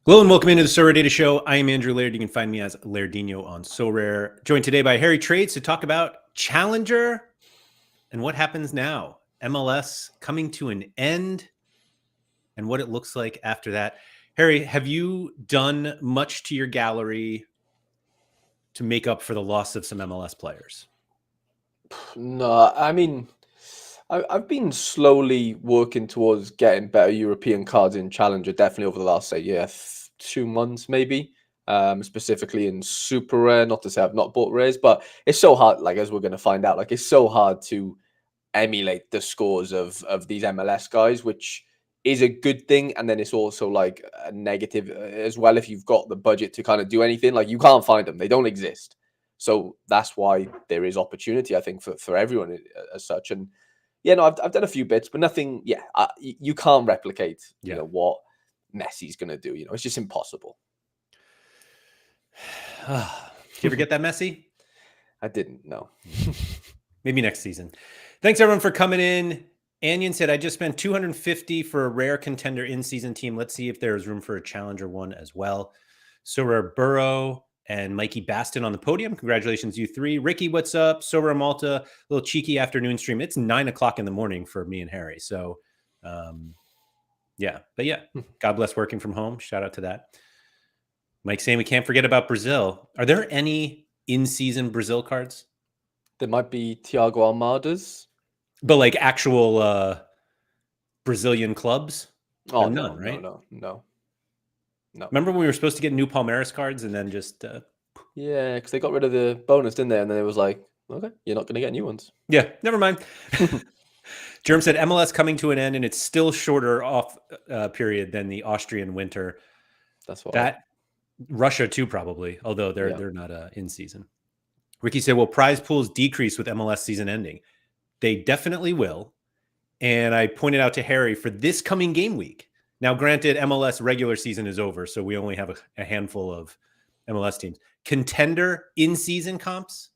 Hello and welcome into the Sorare Data Show. I am Andrew Laird. You can find me as Lairdinho on Sorare. Joined today by Harry Trades to talk about Challenger and what happens now. MLS coming to an end and what it looks like after that. Harry, have you done much to your gallery to make up for the loss of some MLS players? No, I mean, I've been slowly working towards getting better European cards in Challenger, definitely over the last, say, 2 months maybe. Specifically in Super Rare, not to say I've not bought rares, but it's so hard, like as we're going to find out, like it's so hard to emulate the scores of these MLS guys, which is a good thing. And then it's also like a negative as well. If you've got the budget to kind of do anything, like you can't find them, they don't exist. So that's why there is opportunity, I think, for everyone as such. And yeah, no, I've done a few bits, but nothing. Yeah, you can't replicate, what Messi's going to do. It's just impossible. Did you ever get that Messi? I didn't know. Maybe next season. Thanks everyone for coming in. Anion said, I just spent $250 for a rare contender in-season team. Let's see if there's room for a challenger one as well. Sorare Burrow and Mikey Baston on the podium. Congratulations, you three. Ricky, what's up? Sorare Malta, a little cheeky afternoon stream. It's 9 o'clock in the morning for me and Harry. So, yeah. But yeah, God bless working from home. Shout out to that. Mike saying we can't forget about Brazil. Are there any in-season Brazil cards? There might be Thiago Almada's. But like actual Brazilian clubs? Oh, none, no, right? No. Remember when we were supposed to get new Palmeiras cards and then just... Yeah, because they got rid of the bonus, didn't they? And then it was like, okay, you're not going to get new ones. Yeah, never mind. Germ said MLS coming to an end and it's still shorter off period than the Austrian winter. That's why. That Russia too, probably, although they're not in season. Ricky said, well, prize pools decrease with MLS season ending. They definitely will. And I pointed out to Harry for this coming game week. Now, granted, MLS regular season is over, so we only have a handful of MLS teams. Contender in-season comps.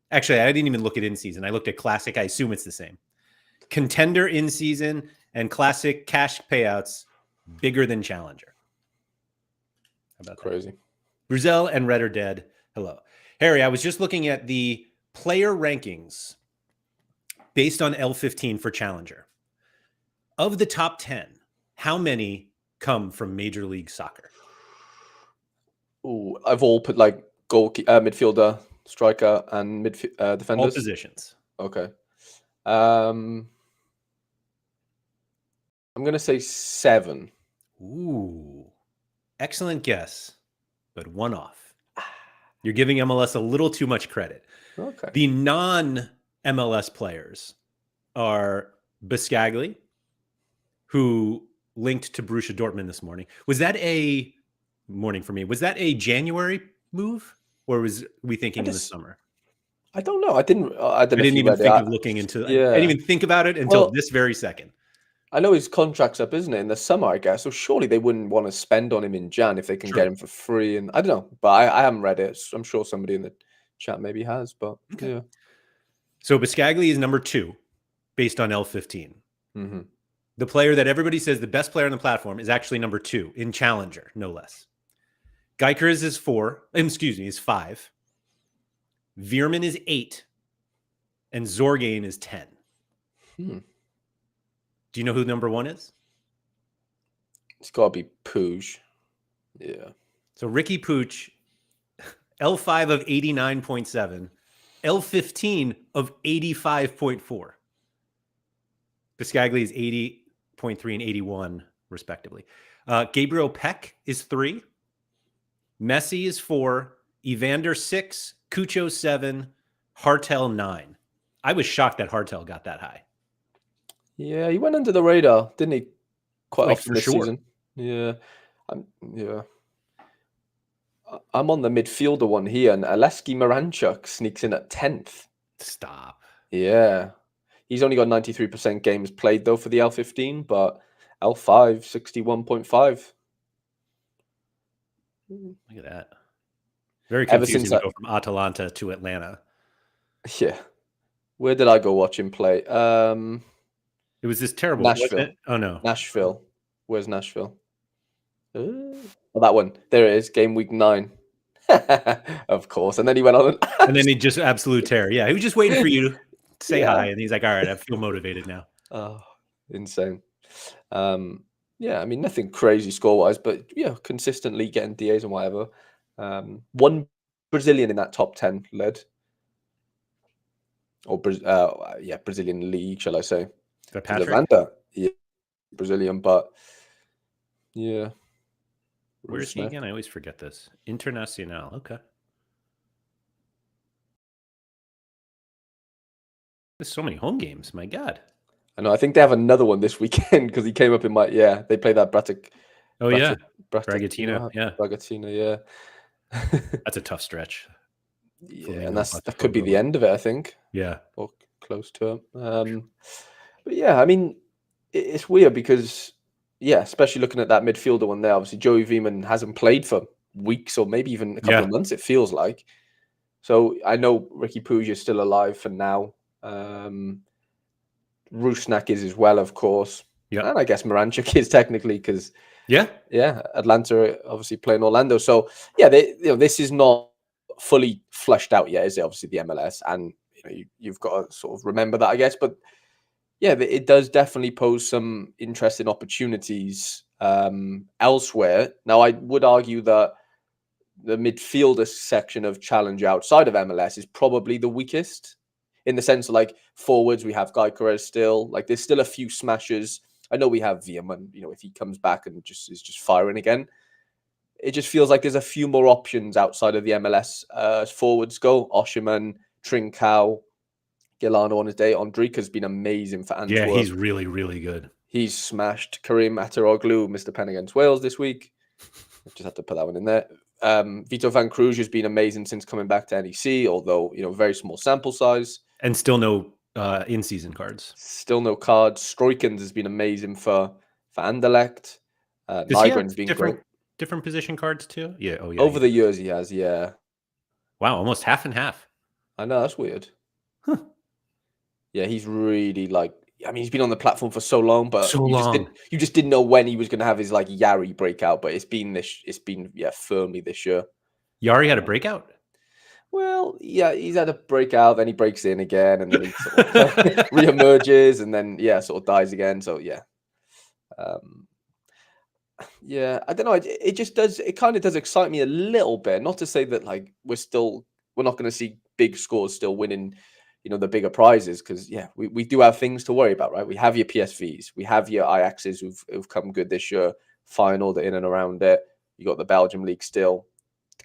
Actually, I didn't even look at in-season. I looked at classic. I assume it's the same. Contender in-season and classic cash payouts bigger than challenger. How about crazy? That? Brazil and Red are dead. Hello. Harry, I was just looking at the player rankings based on L15 for Challenger. Of the top 10, how many come from Major League Soccer? Oh, I've all put like goalkeeper, midfielder, striker, and defenders. All positions. Okay. I'm gonna say 7. Ooh, excellent guess, but one off. You're giving MLS a little too much credit. Okay. The non-MLS players are Biscagli, who linked to Borussia Dortmund this morning. Was that a morning for me? Was that a January move, or was we thinking in the summer? I don't know. I didn't even think of looking into. Yeah. I didn't even think about it until this very second. I know his contract's up, isn't it, in the summer, I guess. So surely they wouldn't want to spend on him in Jan if they can get him for free. And I don't know, but I haven't read it. I'm sure somebody in the chat maybe has, but yeah. So Biscagli is number 2 based on L15. Mm-hmm. The player that everybody says the best player on the platform is actually number 2 in Challenger, no less. Geikers is 4. Excuse me, is 5. Veerman is 8. And Zorgain is 10. Do you know who number 1 is? It's got to be Pooch. Yeah. So Ricky Pooch, L5 of 89.7, L15 of 85.4. Biscagli is 80.3 and 81, respectively. Gabriel Peck is 3. Messi is 4. Evander 6. Cucho 7. Hartel 9. I was shocked that Hartel got that high. Yeah, he went under the radar, didn't he? Quite like often this season. Yeah. I'm on the midfielder one here, and Aleski Maranchuk sneaks in at 10th. Stop. Yeah. He's only got 93% games played, though, for the L15, but L5, 61.5. Look at that. Very confusing to go from Atalanta to Atlanta. Yeah. Where did I go watch him play? It was this terrible... Nashville. Oh, no. Nashville. Where's Nashville? Oh, that one. There it is. Game week 9. Of course. And then he went on and then he just absolute terror. Yeah, he was just waiting for you to say Yeah. hi, and he's like, "All right, I feel motivated now." Oh, insane. Yeah, I mean, nothing crazy score-wise, but yeah, consistently getting DAs and whatever. One Brazilian in that top 10 led. Or Brazilian league, shall I say? Is that Because Patrick? Lavanda, yeah, Brazilian, but yeah, Where is he Rusnak. again? I always forget this. Internacional. Okay. There's so many home games. My God. I know. I think they have another one this weekend because he came up in my they play that Oh yeah, Bragantino, Bragantino. Yeah, Bragantino, yeah. that's a tough stretch. Yeah, and Flamengo, that could be the Botafogo. end of it, I think, Yeah. or close to it. But yeah, I mean, it's weird because especially looking at that midfielder one there. Obviously, Joey Veerman hasn't played for weeks or maybe even a couple of months. It feels like. So I know Ricky Puig is still alive for now. Rusnak is as well, of course. Yeah. And I guess Moranchuk is technically because Atlanta obviously playing Orlando. So yeah, this is not fully flushed out yet, is it? Obviously the MLS, and you've got to sort of remember that, I guess. But yeah, it does definitely pose some interesting opportunities elsewhere. Now, I would argue that the midfielder section of challenge outside of MLS is probably the weakest, in the sense of like forwards. We have Guy Correz still. Like there's still a few smashers. I know we have Veerman, if he comes back and is just firing again. It just feels like there's a few more options outside of the MLS as forwards go. Osherman, Trincao, Gilano on his day. Ondrejka's been amazing for Antwerp. Yeah, he's really, really good. He's smashed. Karim Ataroglu, Mr. Penn against Wales this week. I just had to put that one in there. Vito Van Cruz has been amazing since coming back to NEC, although, very small sample size. And still no in-season cards. Still no cards. Stroikens has been amazing for Anderlecht. Does he have Nygren's been great. Different position cards too? Yeah. Oh yeah. Over the years he has, yeah. Wow, almost half and half. I know, that's weird. Huh. Yeah, he's really he's been on the platform for so long, but so long. You just didn't know when he was going to have his Yari breakout, but it's been firmly this year. Yari had a breakout? Well, yeah, he's had a breakout, then he breaks in again, and then he sort of reemerges, and then sort of dies again. So yeah, I don't know. It just does. It kind of does excite me a little bit. Not to say that we're not going to see big scores still winning, the bigger prizes, because we do have things to worry about, right? We have your PSVs, we have your Ajaxes who've come good this year, final in and around it. You got the Belgium league still.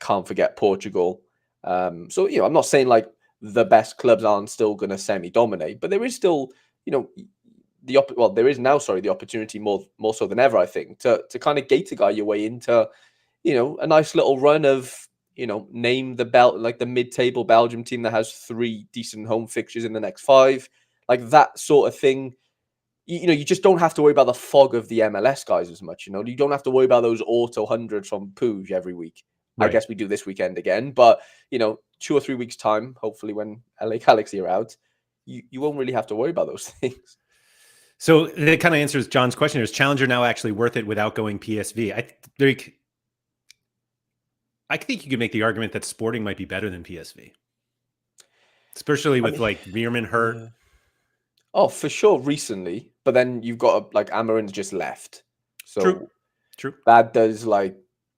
Can't forget Portugal. So I'm not saying the best clubs aren't still going to semi-dominate, but there is still there is now the opportunity more so than ever, I think, to kind of gate a guy your way into a nice little run of name the mid-table Belgium team that has 3 decent home fixtures in the next 5, like that sort of thing. You just don't have to worry about the fog of the MLS guys as much. You don't have to worry about those auto hundreds from Puig every week. Right. I guess we do this weekend again, but 2 or 3 weeks time, hopefully when LA Galaxy are out, you won't really have to worry about those things. So that kind of answers John's question. Is Challenger now actually worth it without going PSV? I think you could make the argument that Sporting might be better than PSV, especially with Veerman hurt. Yeah. Oh, for sure, recently. But then you've got Amarin's just left, so true. That does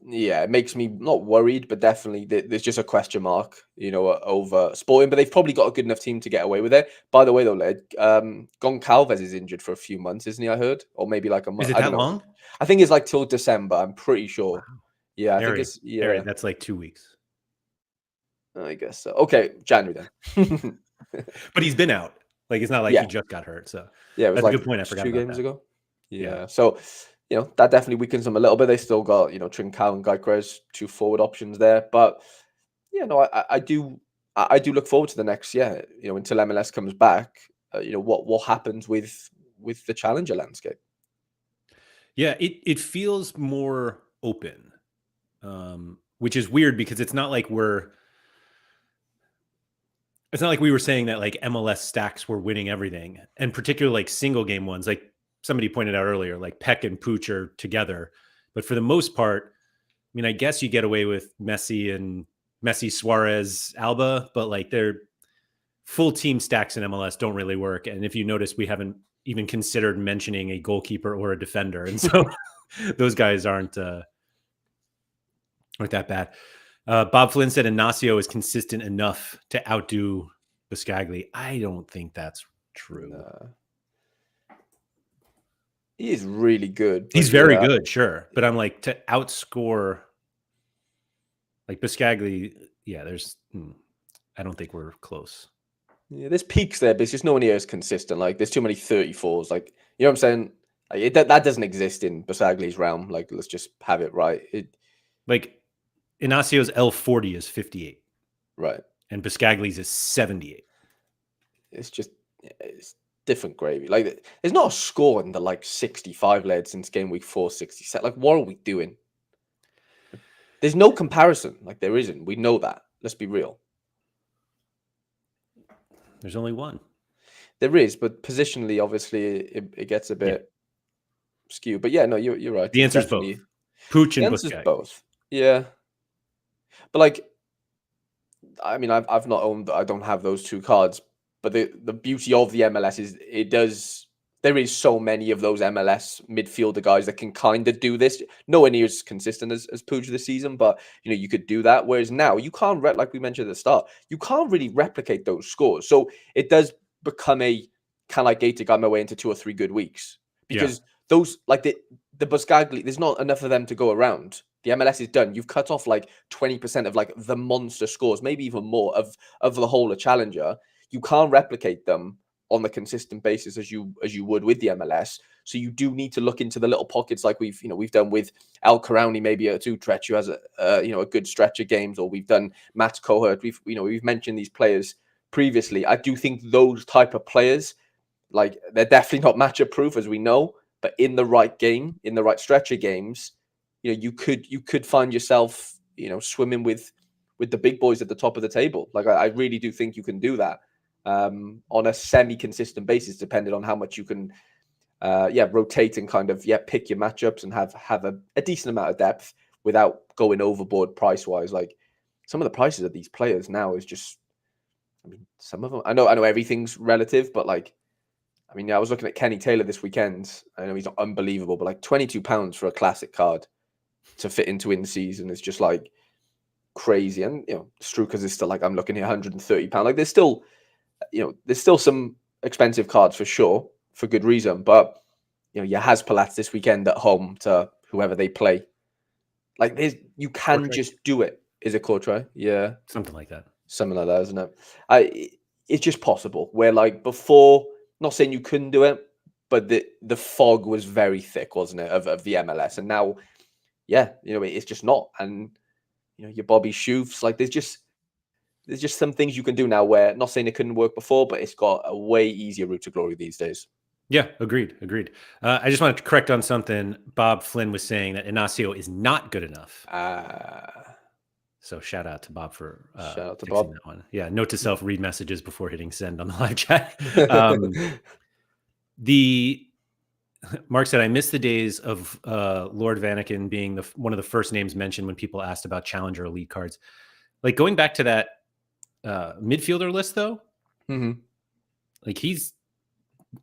it makes me not worried, but definitely there's just a question mark, over Sporting. But they've probably got a good enough team to get away with it. By the way, though, Led, Goncalves is injured for a few months, isn't he? I heard, or maybe a month. Is it that long? I think it's till December. I'm pretty sure. Wow. Yeah, I think it's Harry, that's 2 weeks. I guess so. Okay, January then. But he's been out. It's not he just got hurt. So yeah, it was that's a good point. I forgot 2 about games that. ago. Yeah. So that definitely weakens them a little bit. They still got Trincao and Guy Correz, 2 forward options there. But I do look forward to the next until MLS comes back. What happens with the challenger landscape. Yeah, it feels more open, which is weird because it's not like we were saying that MLS stacks were winning everything, and particularly single game ones. Like somebody pointed out earlier, Peck and Pooch are together But for the most part, I mean, I guess you get away with Messi, Suarez, Alba, but like their full team stacks in MLS don't really work. And if you notice, we haven't even considered mentioning a goalkeeper or a defender. And so those guys aren't that bad. Bob Flynn said Inacio is consistent enough to outdo Biscagli. I don't think that's true. No. He is really good. He's very good, sure. But I'm like, to outscore like Biscagli, I don't think we're close. Yeah, there's peaks there, but it's just no one here is consistent. Like, there's too many 34s. Like, you know what I'm saying? Like, that doesn't exist in Bisagli's realm. Like, let's just have it right. Like, Inacio's L40 is 58. Right. And Biscagli's is 78. It's just, it's different gravy. Like, there's not a score in the, like, 65 led since game week 467. Like, what are we doing? There's no comparison. Like, there isn't. We know that. Let's be real. There's only one. There is, but positionally, obviously, it gets a bit skewed. But yeah, no, you're right. The answer's both. Pooch and Biscagli. Both. Yeah. But like, I mean, I've not owned. I don't have those two cards. But the beauty of the MLS is there is so many of those MLS midfielder guys that can kind of do this. Nowhere near as consistent as Pooch this season, but you could do that. Whereas now you can't, like we mentioned at the start, you can't really replicate those scores. So it does become a kind of like Gator got my way into 2 or 3 good weeks because those like the Biscagli, there's not enough of them to go around. The MLS is done. You've cut off like 20% of like the monster scores, maybe even more of the whole of Challenger. You can't replicate them on the consistent basis as you would with the MLS. So you do need to look into the little pockets like we've done with Al Karauni, maybe a Utrecht who has a good stretch of games, or we've done Matt Cohert. We've mentioned these players previously. I do think those type of players, like, they're definitely not matchup proof, as we know, but in the right game, in the right stretch of games, you could find yourself swimming with the big boys at the top of the table. Like, I really do think you can do that. On a semi-consistent basis, depending on how much you can, rotate and kind of pick your matchups and have a decent amount of depth without going overboard price-wise. Like, some of the prices of these players now is just, I mean, some of them. I know everything's relative, but like, I mean, I was looking at Kenny Taylor this weekend. I know he's not unbelievable, but like £22 for a classic card to fit into in season is just like crazy. And Struckers is still like, I'm looking here, £130. Like, there's still some expensive cards for sure, for good reason. But you Haspalats this weekend at home to whoever they play. Like, you can just do it. Is it Courtrai? Yeah, something like that. Something like that, isn't it? It's just possible. Where like before, not saying you couldn't do it, but the fog was very thick, wasn't it, of the MLS? And now, it's just not. And your Bobby Shoofs, like there's just some things you can do now where, not saying it couldn't work before, but it's got a way easier route to glory these days. Yeah, agreed. I just wanted to correct on something. Bob Flynn was saying that Inacio is not good enough. So shout out to Bob for fixing that one. Yeah, note to self: read messages before hitting send on the live chat. Mark said, I miss the days of Lord Vanaken being one of the first names mentioned when people asked about Challenger Elite cards. Like, going back to that midfielder list, though, like, he's,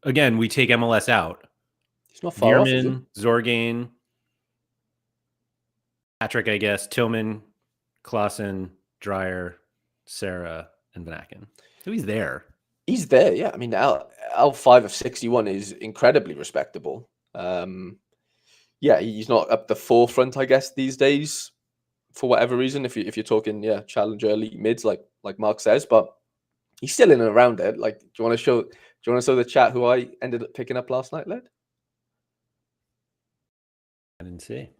again, we take MLS out. He's not far off, Zorgain, Patrick, I guess, Tillman, Clausen, Dreyer, Sarah, and Vanaken. So he's there. He's there, yeah. I mean, L5 of 61 is incredibly respectable. He's not up the forefront, I guess, these days, for whatever reason. If you're talking, Challenger Elite mids, like Mark says, but he's still in and around it. Like, do you want to show the chat who I ended up picking up last night, Led? I didn't see.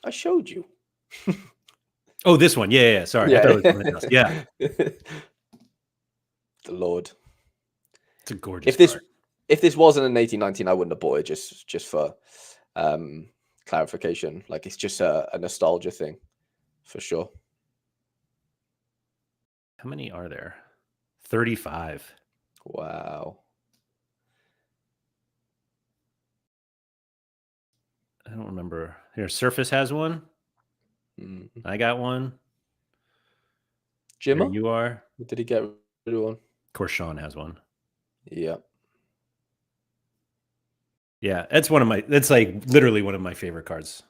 I showed you. Oh, this one. Yeah. Sorry. Yeah. I thought it was something else. Yeah. The Lord. It's a gorgeous card. If this wasn't an 1819, I wouldn't have bought it, just for clarification. Like, it's just a nostalgia thing, for sure. How many are there? 35. Wow. I don't remember. Here, Surface has one. I got one. Jimmer? There you are. Did he get rid of one? Of course, Sean has one. Yeah. Yeah, that's like literally one of my favorite cards.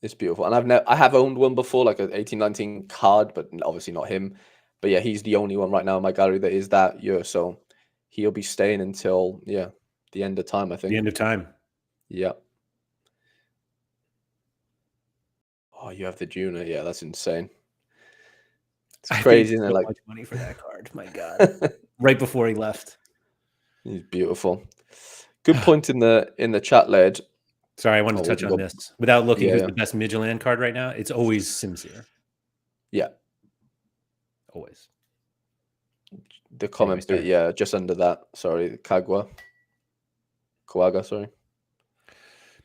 It's beautiful. And I have owned one before, like an 1819 card, but obviously not him. But yeah, he's the only one right now in my gallery that is that year. So he'll be staying until, the end of time, I think. The end of time. Yeah. Oh, you have the Juna. Yeah, that's insane. It's crazy, isn't it? So Like much money for that card. My God. Right before he left. He's beautiful. Good point in the chat, Laird. Sorry, I wanted to We touch can on go. this. Without looking who's Yeah. the best Midland card right now, it's always Simseer. Yeah. Always. The comment bit, yeah, just under that. Sorry, Kawaga, sorry.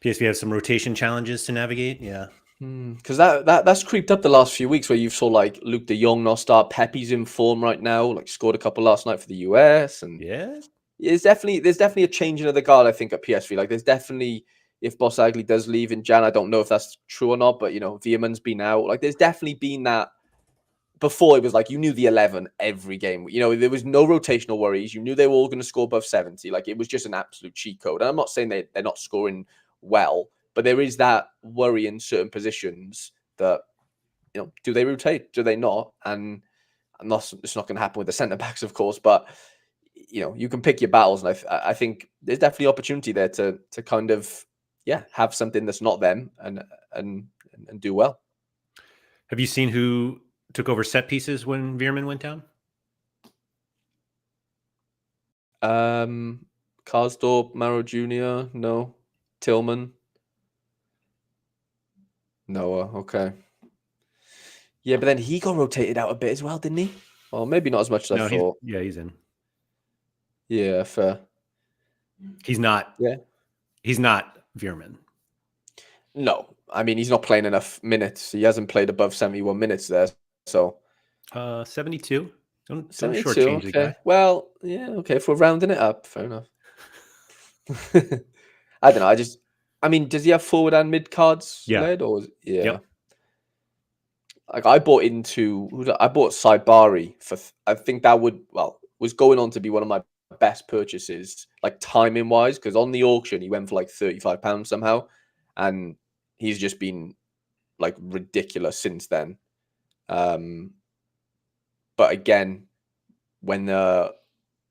PSV have some rotation challenges to navigate. Yeah. Because that's creeped up the last few weeks where you saw like Luke de Jong not start. Pepe's in form right now, like scored a couple last night for the US. And yeah, there's definitely a changing of the guard, I think, at PSV. Like there's definitely, if Bossagli does leave in Jan, I don't know if that's true or not, but Veerman's been out. Like there's definitely been that. Before it was like you knew the 11 every game. There was no rotational worries. You knew they were all going to score above 70. Like it was just an absolute cheat code. And I'm not saying they're not scoring well, but there is that worry in certain positions that, do they rotate? Do they not? And it's not going to happen with the centre backs, of course, but you can pick your battles. And I think there's definitely opportunity there to kind of, have something that's not them and do well. Have you seen who took over set pieces when Veerman went down? Karsdorp, Maro Jr., no. Tillman. Noah, okay. Yeah, but then he got rotated out a bit as well, didn't he? Well, maybe not as much as I thought. He's in. Yeah, fair. He's not. Yeah. He's not Veerman. No. I mean, he's not playing enough minutes. He hasn't played above 71 minutes there. So 72. Don't 72, shortchange the okay. guy. Well, yeah, okay. If we're rounding it up, fair enough. I don't know. Does he have forward and mid cards led? Or yeah. Yep. Like I bought Saibari for I think that was going on to be one of my best purchases, like timing wise, because on the auction he went for like £35 somehow, and he's just been like ridiculous since then. But again, when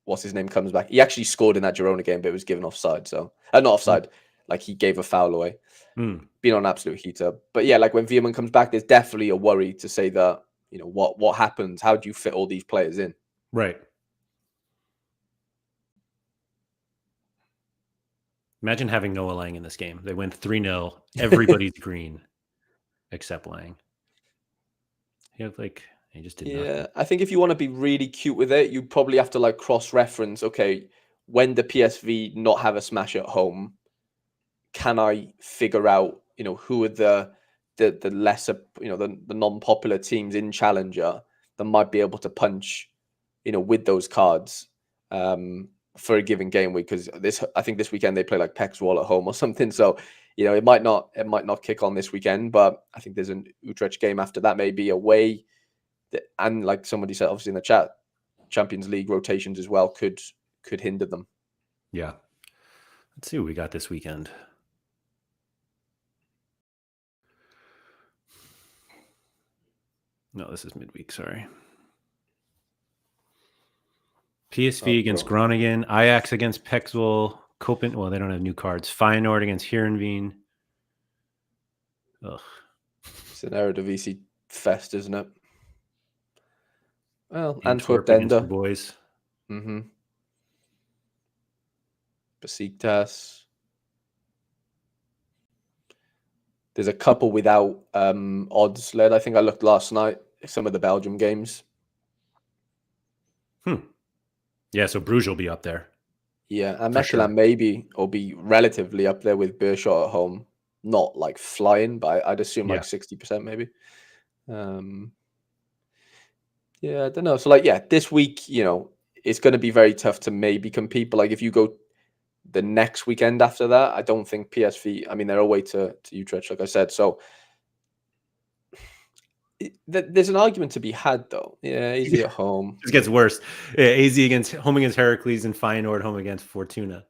what's his name comes back, he actually scored in that Girona game, but it was given offside. So not offside, like he gave a foul away. Been on an absolute heater. But yeah, like when Veerman comes back, there's definitely a worry to say that, what happens? How do you fit all these players in? Right. Imagine having Noah Lang in this game. They went 3-0. Everybody's green except Lang. He just did nothing. I think if you want to be really cute with it, you probably have to like cross-reference, okay, when the PSV not have a smash at home, can I figure out, who are the lesser, the non-popular teams in Challenger that might be able to punch, with those cards for a given game week? Because I think this weekend they play like Pexwall at home or something. So, it might not kick on this weekend, but I think there's an Utrecht game after that, maybe away. And like somebody said, obviously in the chat, Champions League rotations as well could hinder them. Yeah. Let's see what we got this weekend. No, this is midweek. Sorry. PSV against Groningen, Ajax against Pexwell, Copen. Well, they don't have new cards. Feyenoord against Heerenveen. Ugh. It's an Eredivisie fest, isn't it? Well, Antwerp against the boys. Besiktas. There's a couple without odds led. I think I looked last night. Some of the Belgium games. Yeah, so Bruges will be up there. Yeah, and Mechelen maybe will be relatively up there with Beerschot at home. Not like flying, but I'd assume like 60% maybe. Yeah, I don't know. So this week, it's going to be very tough to maybe compete. But like if you go the next weekend after that, I don't think PSV. I mean, they're away to Utrecht, like I said. So there's an argument to be had, though. Yeah, easy at home. It gets worse. Yeah, AZ home against Heracles and Feyenoord home against Fortuna.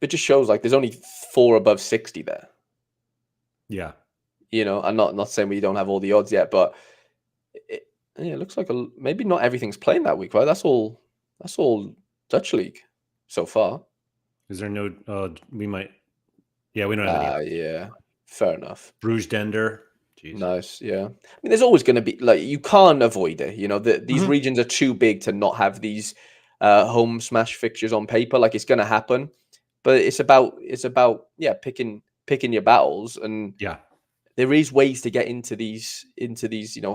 It just shows like there's only 4 above 60 there. Yeah. You know, I'm not saying we don't have all the odds yet, but it looks like maybe not everything's playing that week, right? That's all Dutch league so far. Is there no? We might. Yeah, we don't have any. Yeah, fair enough. Bruges Dender. Jeez. Nice. Yeah. I mean, there's always going to be like you can't avoid it. You know, these regions are too big to not have these home smash fixtures on paper. Like it's going to happen, but it's about picking your battles, and yeah. There is ways to get into these,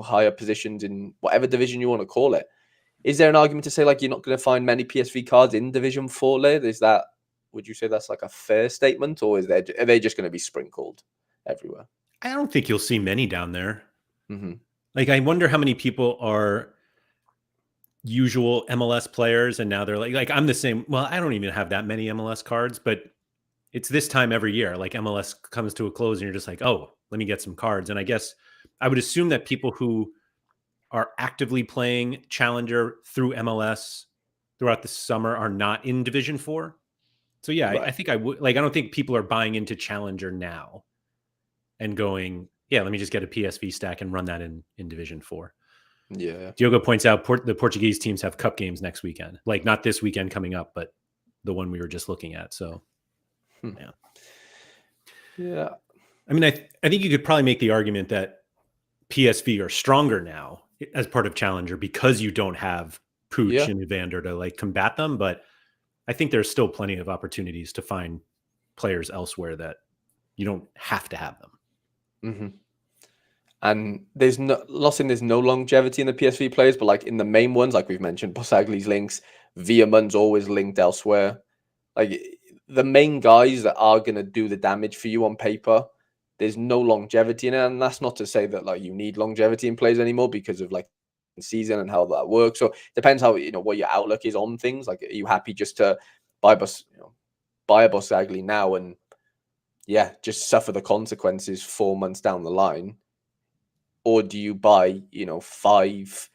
higher positions in whatever division you want to call it. Is there an argument to say like you're not going to find many PSV cards in Division 4, Laird? Would you say that's like a fair statement, or are they just going to be sprinkled everywhere? I don't think you'll see many down there. Mm-hmm. Like, I wonder how many people are usual MLS players, and now they're like I'm the same. Well, I don't even have that many MLS cards, but it's this time every year. Like MLS comes to a close, and you're just like, oh, let me get some cards. And I guess I would assume that people who are actively playing Challenger through MLS throughout the summer are not in Division 4. So yeah, right. I think I would. Like, I don't think people are buying into Challenger now and going, yeah, let me just get a PSV stack and run that in Division 4. Yeah. Diogo points out the Portuguese teams have cup games next weekend. Like, not this weekend coming up, but the one we were just looking at. So, yeah. Yeah. I mean, I think you could probably make the argument that PSV are stronger now as part of Challenger because you don't have Pooch and Evander to like combat them. But I think there's still plenty of opportunities to find players elsewhere that you don't have to have them. Mm-hmm. And there's no longevity in the PSV players, but like in the main ones, like we've mentioned, Bosagli's links, Veerman's always linked elsewhere. Like the main guys that are going to do the damage for you on paper, there's no longevity in it. And that's not to say that like you need longevity in players anymore because of like the season and how that works. So it depends how, what your outlook is on things. Like, are you happy just to buy a Bosagli now and just suffer the consequences 4 months down the line? Or do you buy, five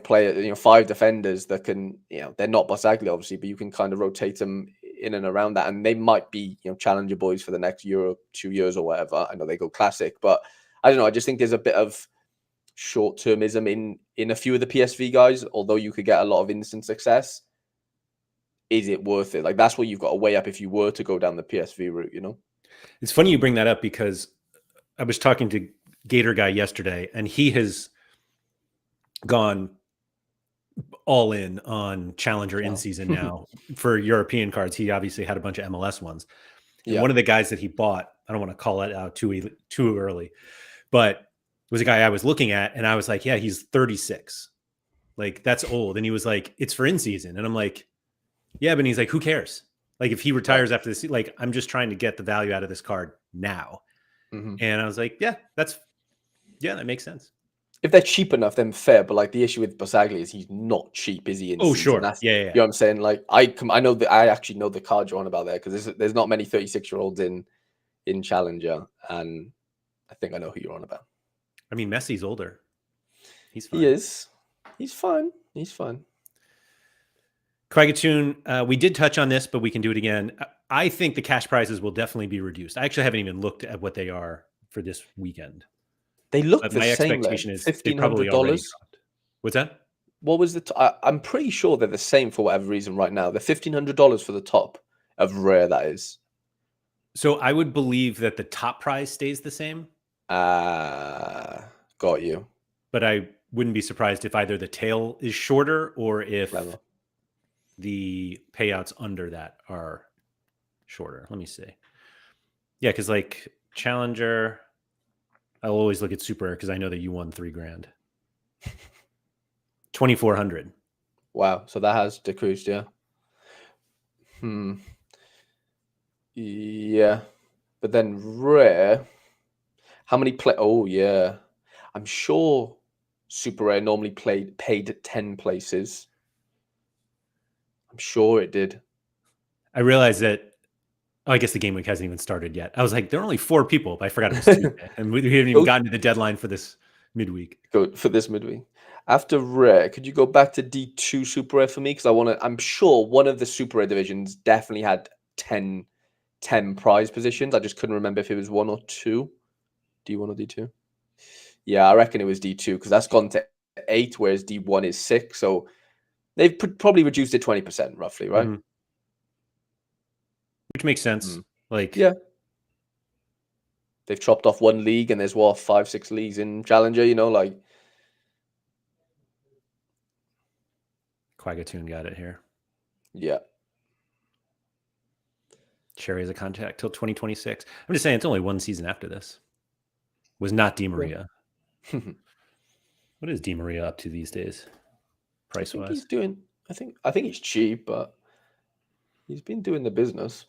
players, 5 defenders that can, they're not Bosagli obviously, but you can kind of rotate them in and around that, and they might be, challenger boys for the next year or 2 years or whatever. I know they go classic, but I don't know. I just think there's a bit of short-termism in a few of the PSV guys. Although you could get a lot of instant success, is it worth it? Like that's what you've got to weigh up if you were to go down the PSV route. It's funny you bring that up because I was talking to Gator Guy yesterday, and he has gone all in on Challenger in season now for European cards. He obviously had a bunch of MLS ones. And one of the guys that he bought, I don't want to call it out too early, but was a guy I was looking at, and I was like, yeah, he's 36. Like, that's old. And he was like, it's for in season. And I'm like, yeah, but he's like, who cares? Like, if he retires after this, like, I'm just trying to get the value out of this card now. Mm-hmm. And I was like, yeah, that makes sense. If they're cheap enough, then fair. But like the issue with Bosagli is he's not cheap, is he? In season? Sure. That's, yeah. You know what I'm saying? Like I know that I actually know the card you're on about there because there's not many 36-year-olds in Challenger, and I think I know who you're on about. I mean, Messi's older. He's fine. He is. He's fine. He's fine. Quagatoon, we did touch on this, but we can do it again. I think the cash prizes will definitely be reduced. I actually haven't even looked at what they are for this weekend. They look the my same. Expectation is $1,500. What's that? What was I'm pretty sure they're the same for whatever reason right now. They're $1,500 for the top of rare, that is. So I would believe that the top prize stays the same. Got you. But I wouldn't be surprised if either the tail is shorter or if the payouts under that are shorter. Let me see. Yeah, because like Challenger, I'll always look at Super Rare because I know that you won $3,000. 2,400. Wow. So that has decreased, yeah. Yeah. But then rare, how many oh yeah. I'm sure Super Rare normally paid 10 places. I'm sure it did. I realized that. Oh, I guess the game week hasn't even started yet. I was like, there are only 4 people, but I forgot it was Tuesday, and we haven't even gotten to the deadline for this midweek. Go for this midweek. After rare, could you go back to D2 super rare for me? Because I'm sure one of the super rare divisions definitely had 10 prize positions. I just couldn't remember if it was 1 or 2. D1 or D2? Yeah, I reckon it was D2 because that's gone to 8, whereas D1 is 6. So they've probably reduced it 20% roughly, right? Mm-hmm. Which makes sense. Like, yeah, they've chopped off 1 league, and there's 5-6 leagues in Challenger. Like Quagatoon got it here. Yeah. Cherry has a contract till 2026. I'm just saying it's only 1 season after this. Was not Di Maria. Yeah. What is Di Maria up to these days, price wise? He's doing. I think he's cheap, but he's been doing the business.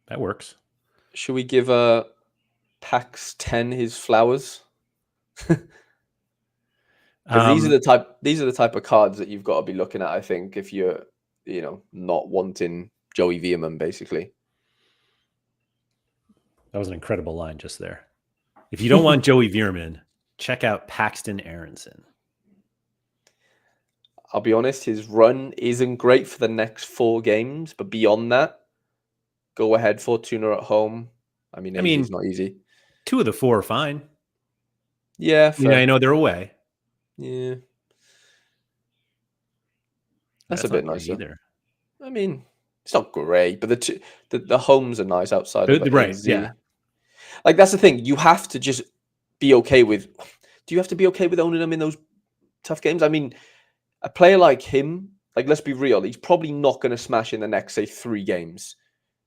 That works. Should we give Pax 10 his flowers? Because these are the type of cards that you've got to be looking at, I think, if you're not wanting Joey Veerman, basically. That was an incredible line just there. If you don't want Joey Veerman, check out Paxton Aronson. I'll be honest, his run isn't great for the next 4 games, but beyond that, go ahead, Fortuna at home. I mean, it's not easy. 2 of the 4 are fine. Yeah, fair. I know they're away. Yeah. That's a bit nicer. Either. I mean, it's not great, but the homes are nice outside of right. AZ. Yeah. Like, that's the thing. You have to just be okay with. Do you have to be okay with owning them in those tough games? I mean, a player like him, like, let's be real, he's probably not going to smash in the next, say, 3 games.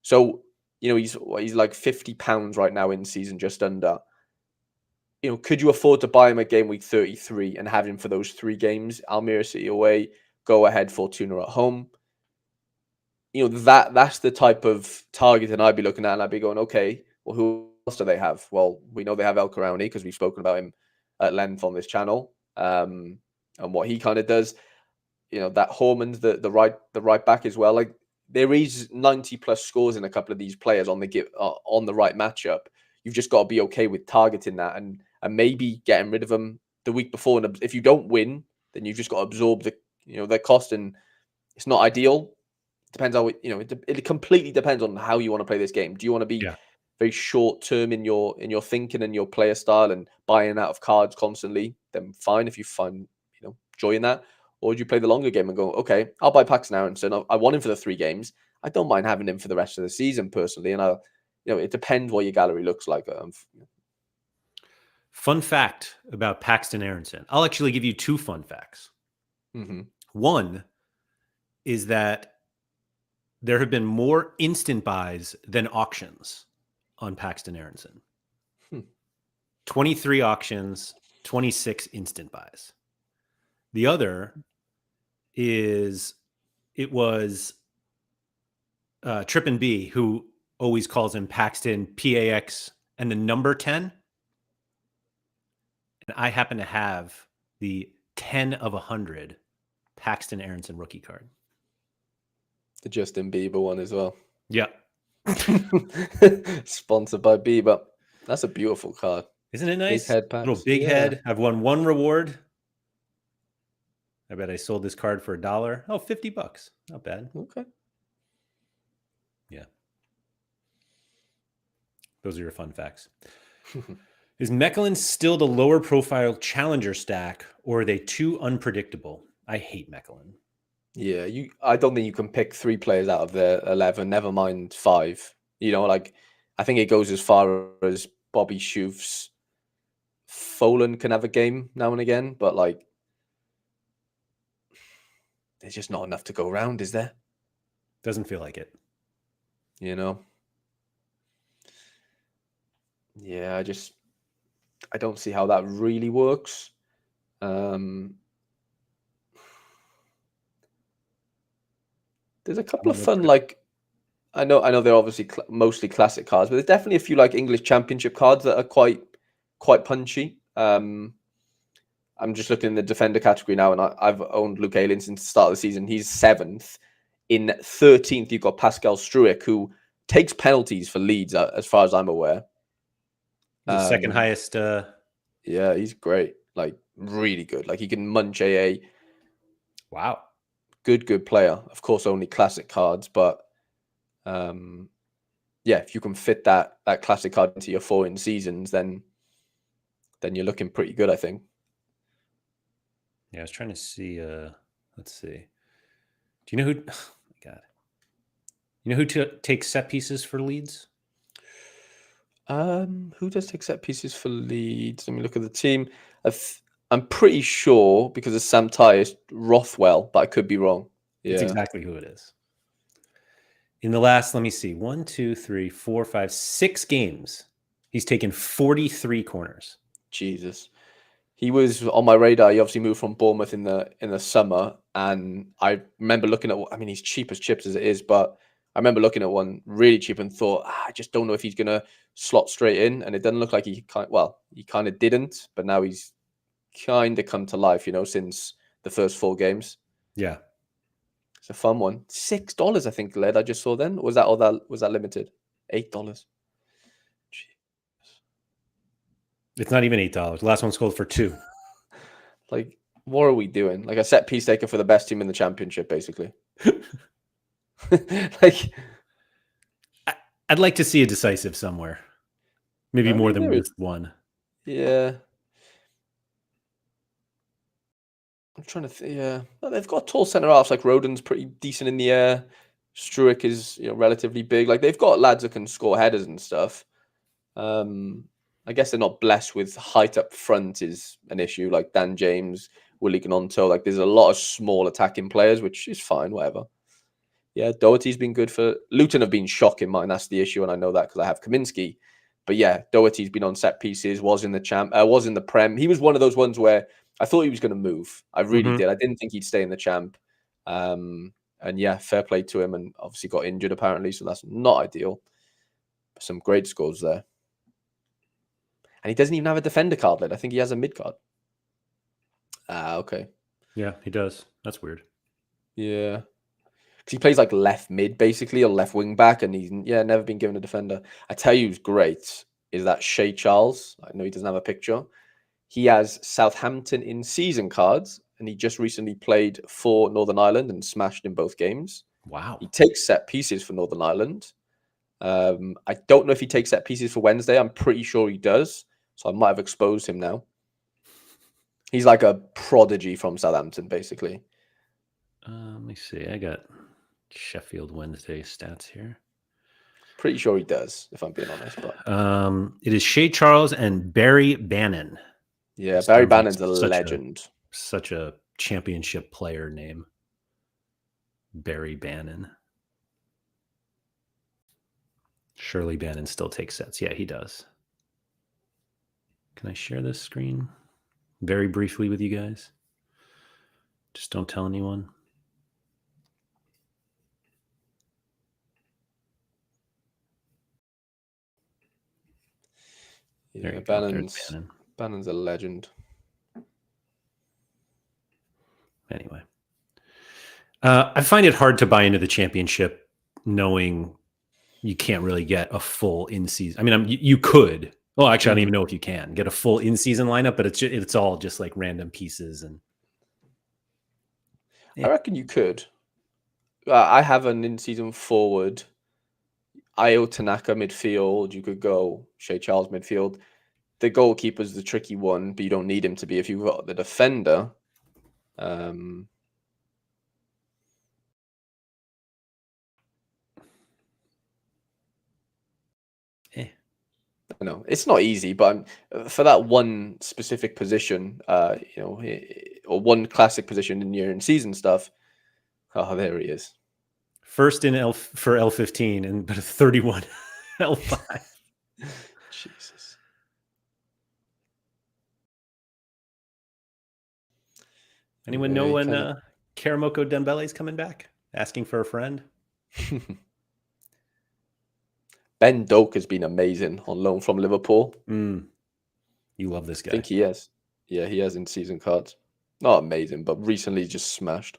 So, he's like £50 right now in season, just under. Could you afford to buy him at game week 33 and have him for those 3 games? Almere City away, go ahead, Fortuna at home. That's the type of target that I'd be looking at, and I'd be going, okay, well, who else do they have? Well, we know they have El Karauni because we've spoken about him at length on this channel, and what he kind of does. That Horman's the right back as well. Like, there is 90+ scores in a couple of these players on the right matchup. You've just got to be okay with targeting that and maybe getting rid of them the week before. And if you don't win, then you've just got to absorb the cost, and it's not ideal. Depends how it completely depends on how you want to play this game. Do you want to be very short term in your thinking and your player style and buying out of cards constantly? Then fine, if you find joy in that. Or do you play the longer game and go, okay, I'll buy Paxton Aronson. I want him for the 3 games. I don't mind having him for the rest of the season personally, and it depends what your gallery looks like. Fun fact about Paxton Aronson. I'll actually give you 2 fun facts. Mm-hmm. One is that there have been more instant buys than auctions on Paxton Aronson. 23 auctions, 26 instant buys. The other is it was Trip and B who always calls him Paxton PAX and the number 10. And I happen to have the 10 of 100 Paxton Aronson rookie card. The Justin Bieber one as well. Yeah. Sponsored by Bieber. That's a beautiful card. Isn't it nice? Big head packs. Little big head. I've won 1 reward. I bet I sold this card for $1. Oh, $50. Not bad. Okay. Yeah. Those are your fun facts. Is Mechelen still the lower profile challenger stack, or are they too unpredictable? I hate Mechelen. Yeah, I don't think you can pick 3 players out of the 11, never mind 5. Like, I think it goes as far as Bobby Shoof's. Folan can have a game now and again, but like, there's just not enough to go around, is there? Doesn't feel like it. Yeah, I don't see how that really works. There's a couple of fun, like, I know they're obviously mostly classic cards, but there's definitely a few like English Championship cards that are quite punchy. I'm just looking in the defender category now, and I've owned Luke Ayling since the start of the season. He's 7th. In 13th, you've got Pascal Struijk, who takes penalties for Leeds, as far as I'm aware. The second highest. Yeah, he's great. Like, really good. Like, he can munch AA. Wow. Good player. Of course, only classic cards, but yeah, if you can fit that classic card into your 4 in seasons, then you're looking pretty good, I think. Yeah, I was trying to see. Let's see. Do you know who? Oh my God. You know who takes set pieces for Leeds? Who does take set pieces for Leeds? Let me look at the team. I'm pretty sure, because of Sam Tyus, Rothwell, but I could be wrong. Yeah, It's exactly who it is. In the last, let me see, 1, 2, 3, 4, 5, 6 games, he's taken 43 corners. Jesus. He was on my radar. He obviously moved from Bournemouth in the summer, and I remember looking at. I mean, he's cheap as chips as it is, but I remember looking at one really cheap and thought, I just don't know if he's gonna slot straight in. And it doesn't look like he kind of didn't, but now he's kind of come to life, since the first 4 games. Yeah, it's a fun one. $6, I think, led. I just saw then. Was that limited? $8. it's not even $8. The last one sold for $2. Like, what are we doing? Like a set piece taker for the best team in the championship, basically. Like, I'd like to see a decisive somewhere. Maybe more than just one. Yeah. I'm trying to yeah. Well, they've got tall centre halves. Like Rodon's pretty decent in the air. Struijk is relatively big. Like, they've got lads that can score headers and stuff. I guess they're not blessed with height up front is an issue. Like Dan James, Willie Gnonto. Like, there's a lot of small attacking players, which is fine, whatever. Yeah, Doherty's been good for Luton. Have been shocking mine. That's the issue, and I know that because I have Kaminsky. But yeah, Doherty's been on set pieces. Was in the Prem. He was one of those ones where I thought he was going to move. I really did. I didn't think he'd stay in the champ. And yeah, fair play to him. And obviously got injured apparently, so that's not ideal. Some great scores there. And he doesn't even have a defender card led. I think he has a mid card. Okay. Yeah, he does. That's weird. Yeah. Because he plays like left mid, basically, or left wing back, and he's never been given a defender. I tell you who's great is that Shea Charles. I know he doesn't have a picture. He has Southampton in season cards, and he just recently played for Northern Ireland and smashed in both games. Wow. He takes set pieces for Northern Ireland. I don't know if he takes set pieces for Wednesday. I'm pretty sure he does. So I might have exposed him now. He's like a prodigy from Southampton, basically. Let me see. I got Sheffield Wednesday stats here. Pretty sure he does, if I'm being honest. But it is Shea Charles and Barry Bannon. Yeah, Barry Bannon's a legend. Such a championship player name. Barry Bannon. Surely Bannon still takes sets. Yeah, he does. Can I share this screen very briefly with you guys? Just don't tell anyone. Yeah, Bannon's a legend. Anyway, I find it hard to buy into the championship knowing you can't really get a full in-season. I mean, you could. Well, actually, I don't even know if you can get a full in-season lineup, but it's all just like random pieces. And I reckon you could. I have an in-season forward. Ayo Tanaka midfield. You could go Shea Charles midfield. The goalkeeper's the tricky one, but you don't need him to be if you've got the defender. No, it's not easy, but for that one specific position, or one classic position in your in-season stuff. Oh, there he is. First in for L15 but a 31 L5. Jesus. Anyone know when Karamoko Dembele is coming back? Asking for a friend. Ben Doak has been amazing on loan from Liverpool. You love this guy. I think he is. Yeah, he has in-season cards. Not amazing, but recently just smashed.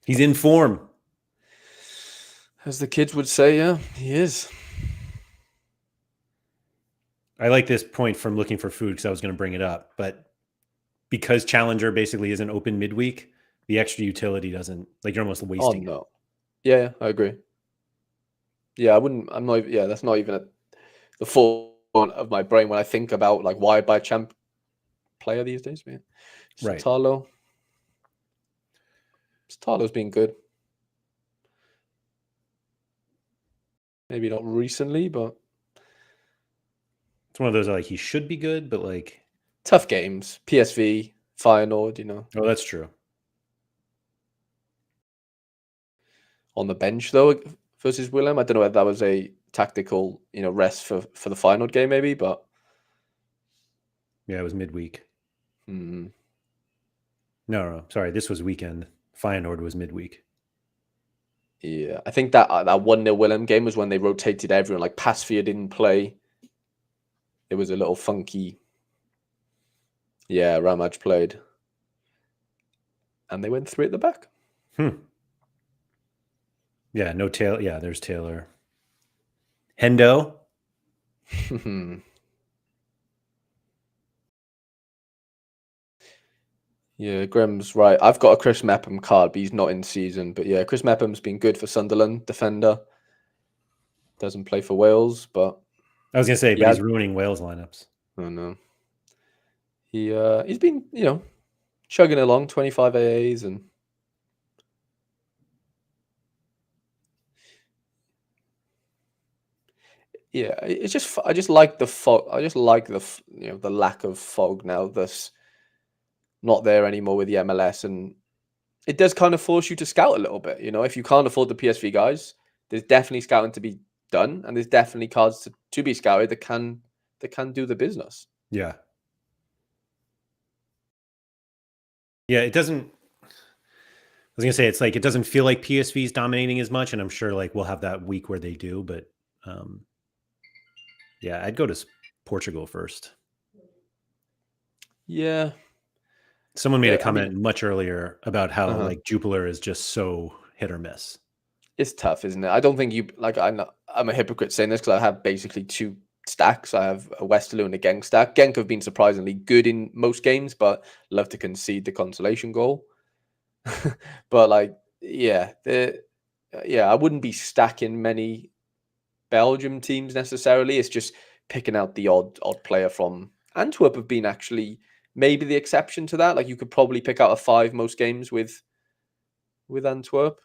He's in form. As the kids would say, yeah, he is. I like this point from looking for food because I was going to bring it up, but because Challenger basically isn't open midweek, the extra utility doesn't, like, you're almost wasting no. Yeah, I agree. Yeah, I'm not, yeah, that's not even the forefront of my brain when I think about like why buy champ player these days, man. Right. Satalo's been good. Maybe not recently, but it's one of those like he should be good, but like tough games. PSV, Feyenoord, you know. Oh, that's true. On the bench though versus Willem. I don't know whether that was a tactical, rest for the Feyenoord game maybe, but yeah, it was midweek. Hmm. No, sorry, this was weekend. Feyenoord was midweek. Yeah, I think that 1-0 Willem game was when they rotated everyone. Like Pasveer didn't play. It was a little funky. Yeah, Ramaj played. And they went 3 at the back. Yeah, no Taylor. Yeah, there's Taylor. Hendo. Yeah, Graham's right. I've got a Chris Mepham card, but he's not in season. But yeah, Chris Mepham's been good for Sunderland, defender. Doesn't play for Wales, but I was gonna say, but he's ruining Wales lineups. Oh no. He's been, chugging along, 25 AAs and yeah, it's just I just like the fog. I just like the lack of fog now that's not there anymore with the MLS, and it does kind of force you to scout a little bit. If you can't afford the PSV guys, there's definitely scouting to be done, and there's definitely cards to be scouted that can do the business. Yeah. Yeah, it doesn't. I was gonna say it's like it doesn't feel like PSV is dominating as much, and I'm sure like we'll have that week where they do, but yeah, I'd go to Portugal first. Yeah. Someone made a comment much earlier about how like Jupiler is just so hit or miss. It's tough, isn't it? I don't think you like. I'm a hypocrite saying this because I have basically 2 stacks. I have a Westerlo and a Genk stack. Genk have been surprisingly good in most games, but love to concede the consolation goal. But like, yeah, I wouldn't be stacking many Belgium teams necessarily. It's just picking out the odd player from Antwerp have been actually maybe the exception to that. Like you could probably pick out a 5 most games with Antwerp.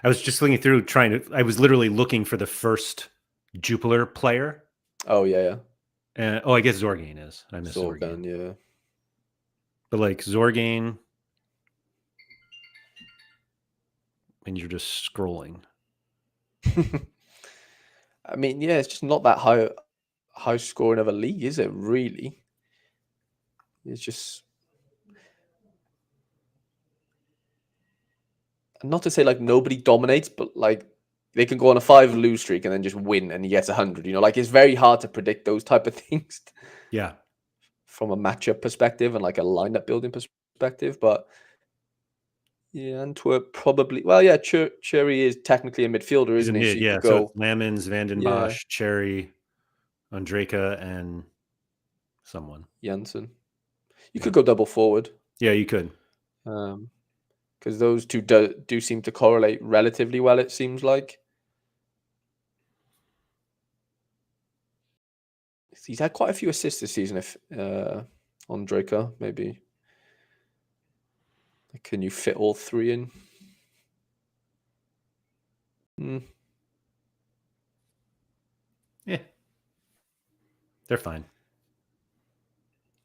I was just looking through I was literally looking for the first Jupiler player. Oh yeah. I guess Zorgain is. I miss Zorgain, yeah. But like Zorgain, and you're just scrolling. I mean, yeah, it's just not that high scoring of a league, is it? Really? It's just not to say like nobody dominates, but like they can go on a 5 lose streak and then just win and he gets 100. Like it's very hard to predict those type of things. Yeah. From a matchup perspective and like a lineup building perspective, but yeah, Antwerp probably. Well, yeah, Cherry is technically a midfielder, isn't he? So yeah, so it's Lamens, Van den Bosch, Cherry, Andreka, and someone. Janssen. You could go double forward. Yeah, you could. Because those two do seem to correlate relatively well, it seems like. He's had quite a few assists this season, if Andreka, maybe. Can you fit all 3 in? Yeah. They're fine.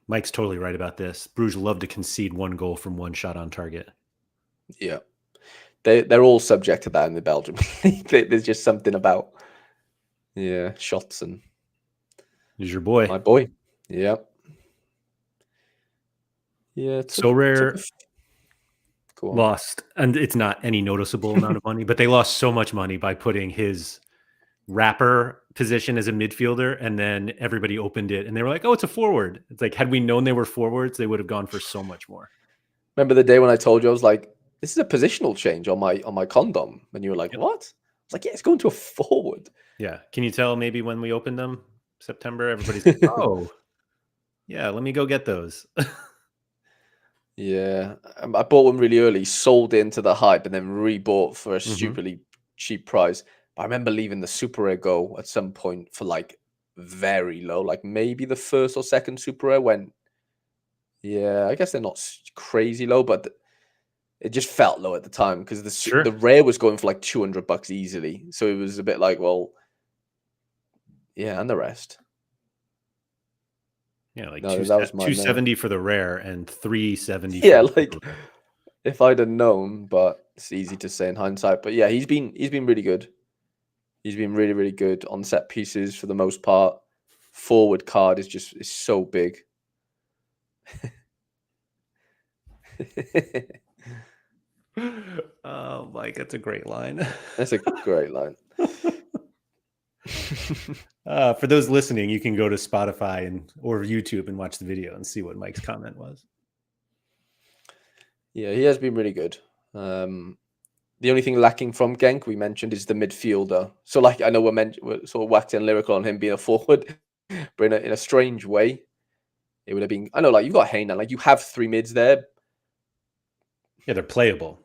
Mike's totally right about this. Bruges love to concede 1 goal from 1 shot on target. Yeah. They're all subject to that in the Belgium league. There's just something about shots and He's your boy. My boy. Yeah. Yeah. Sorare lost, and it's not any noticeable amount of money, but they lost so much money by putting his wrapper position as a midfielder, and then everybody opened it and they were like, oh, it's a forward. It's like, had we known they were forwards, they would have gone for so much more. Remember the day when I told you, I was like, this is a positional change on my condom, and you were like, what? I was like, yeah, it's going to a forward. Yeah. Can you tell maybe when we opened them, September, everybody's like, oh, yeah, let me go get those. Yeah, I bought one really early, sold into the hype, and then rebought for a stupidly cheap price. But I remember leaving the Super Rare Go at some point for like very low, like maybe the first or second Super Rare went. Yeah, I guess they're not crazy low, but it just felt low at the time because the rare was going for like $200 easily. So it was a bit like, well, yeah, and the rest. Yeah, like No, that was mine, 270 for the rare and 370. Yeah, like if I'd have known, but it's easy to say in hindsight. But yeah, he's been really good. He's been really, really good on set pieces for the most part. Forward card is so big. Oh, Mike, that's a great line. That's a great line. For those listening, you can go to Spotify or YouTube and watch the video and see what Mike's comment was. Yeah, he has been really good. The only thing lacking from Genk we mentioned is the midfielder. So, like, I know we're sort of waxing lyrical on him being a forward, but in a strange way, it would have been. I know, like, you've got Hainan, like you have three mids there. Yeah, they're playable.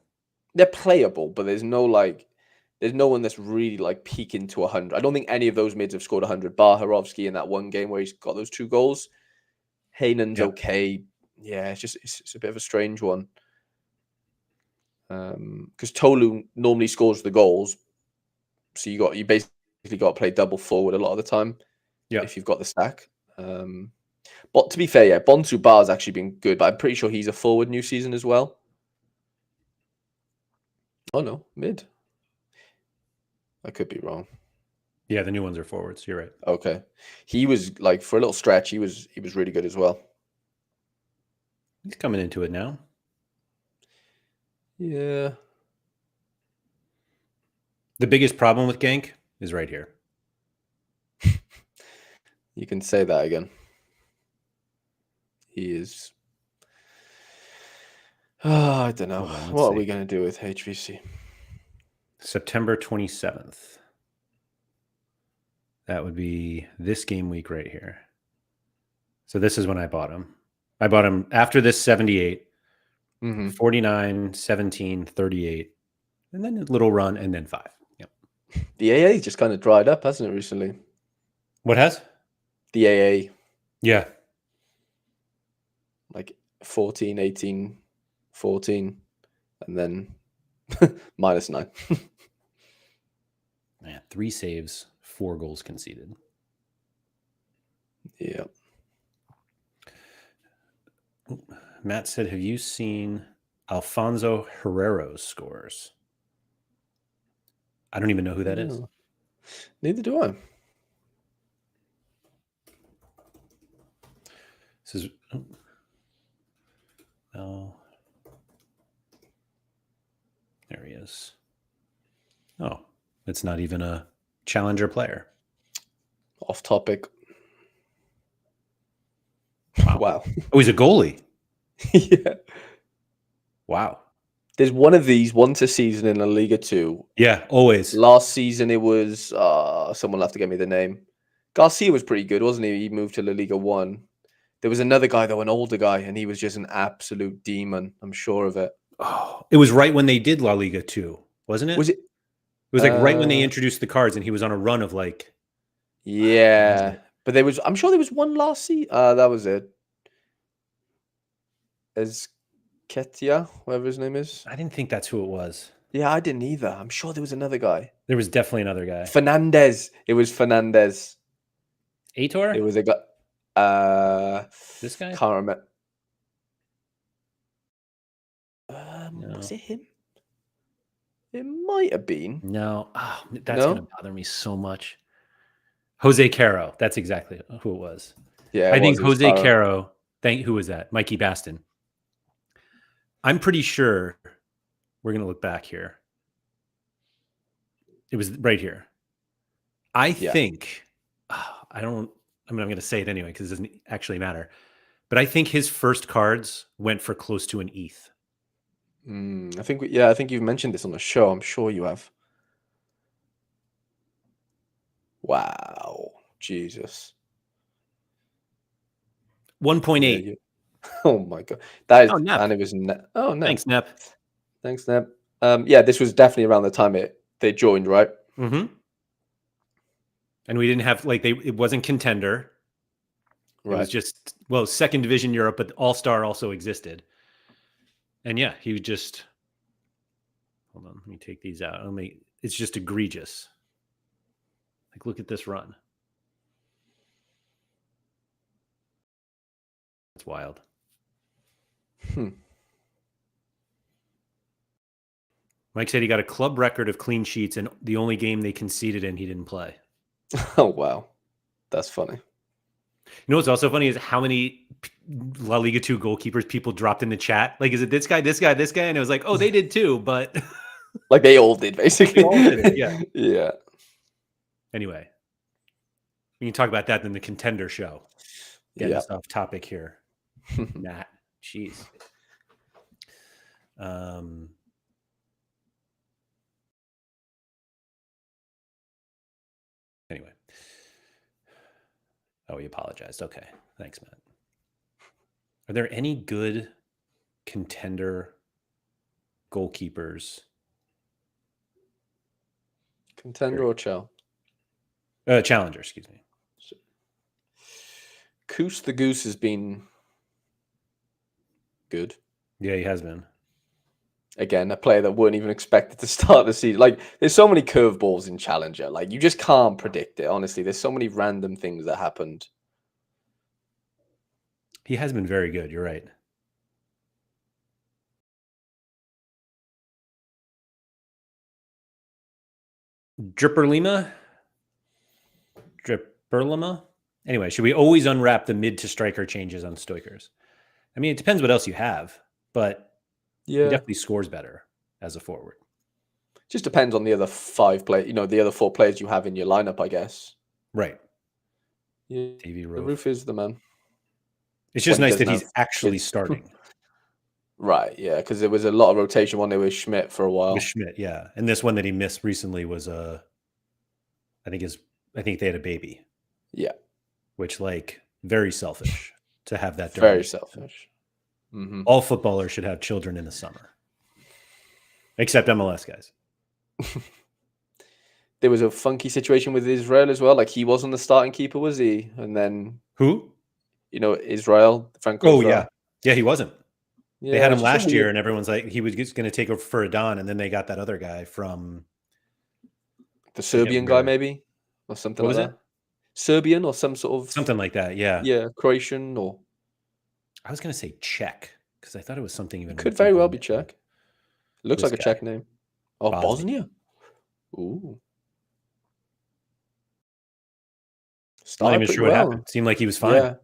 They're playable, but there's no one that's really like peaking to 100. I don't think any of those mids have scored 100. Bar Harovsky in that one game where he's got those 2 goals. Hainan's okay. Yeah, it's a bit of a strange one. Because Tolu normally scores the goals, so you basically got to play double forward a lot of the time. Yeah, if you've got the stack. But to be fair, yeah, Bonsu Bar's actually been good, but I'm pretty sure he's a forward new season as well. Oh no, mid. I could be wrong. Yeah, the new ones are forwards. You're right. Okay, he was like for a little stretch. He was really good as well. He's coming into it now. Yeah. The biggest problem with Genk is right here. You can say that again. He is. Oh, I don't know. What are we going to do with HVC? September 27th. That would be this game week right here. So this is when I bought him. I bought him after this 78, 49, 17, 38, and then a little run, and then 5. Yep. The AA just kind of dried up, hasn't it, recently? What has? The AA. Yeah. Like 14, 18, 14, and then -9. Man, 3 saves, 4 goals conceded. Yeah. Matt said, have you seen Alfonso Herrero's scores? I don't even know who that is. Neither do I. This is... Oh. There he is. Oh, it's not even a challenger player. Off topic. Wow. Oh, he's a goalie. Yeah. Wow. There's one of these once a season in La Liga 2. Yeah, always. Last season it was someone will have to get me the name. Garcia was pretty good, wasn't he? He moved to La Liga 1. There was another guy though, an older guy, and he was just an absolute demon. I'm sure of it. Oh, it was right when they did La Liga 2, wasn't it? Was it? It was like right when they introduced the cards, and he was on a run of like. Yeah, but I'm sure there was one last season. That was it. As Ketia, whatever his name is. I didn't think that's who it was. Yeah, I didn't either. I'm sure there was another guy. There was definitely another guy. Fernandez. It was Fernandez. Aitor? It was a guy. This guy? Can't remember. No. Was it him? It might have been. No. Oh, that's going to bother me so much. Jose Caro. That's exactly who it was. Yeah, I think Jose Caro. Who was that? Mikey Baston. I'm pretty sure we're going to look back here. It was right here. I think, I'm going to say it anyway because it doesn't actually matter. But I think his first cards went for close to an ETH. I think you've mentioned this on the show. I'm sure you have. Wow, Jesus. 1.8. Yeah. Oh my god, that is, Nep. and it was Nep. Oh, Nep. Thanks, Nep. Thanks, Nep. Yeah, this was definitely around the time they joined, right? Mm-hmm. And we didn't have it wasn't contender. Right. It was just second division Europe, but All-Star also existed. And yeah, he just hold on. Let me take these out. It's just egregious. Like, look at this run. That's wild. Mike said he got a club record of clean sheets, and the only game they conceded in, he didn't play. Oh, wow. That's funny. You know what's also funny is how many La Liga 2 goalkeepers people dropped in the chat. Like, is it this guy, this guy, this guy? And it was like, oh, they did too, but... like, they all did, basically. They all did it, yeah. Yeah. Anyway, we can talk about that in the contender show. Getting us off topic here. Matt, jeez. Anyway. Oh, he apologized. Okay. Thanks, Matt. Are there any good contender goalkeepers? Contender or Challenger, excuse me. Koos the Goose has been good. Yeah, he has been. Again, a player that weren't even expected to start the season. Like, there's so many curveballs in Challenger. Like, you just can't predict it, honestly. There's so many random things that happened. He has been very good. You're right. Dripperlima? Anyway, should we always unwrap the mid to striker changes on Stoikers? I mean, it depends what else you have, but he definitely scores better as a forward. Just depends on the other the other 4 players you have in your lineup, I guess. Right. Yeah. TV The Roof is the man. It's just nice that he's actually starting. Right, yeah, because there was a lot of rotation one day with Schmidt for a while. With Schmidt, yeah. And this one that he missed recently was I think they had a baby. Yeah. Which, very selfish to have that. Very selfish. Mm-hmm. All footballers should have children in the summer. Except MLS guys. There was a funky situation with Israel as well. Like, he wasn't the starting keeper, was he? And then... Who? Israel. Franco. Oh, yeah. Yeah, he wasn't. Yeah, they had him last year, and everyone's like, he was just going to take over for Adon, and then they got that other guy from... The Serbian guy, maybe? Or something like that. Serbian or some sort of... Something like that, yeah. Yeah, Croatian or... I was going to say Czech, because I thought it was something even... Could very well be Czech. Looks like a Czech name. Oh, Bosnia? Ooh. Not even sure what happened. Seemed like he was fine.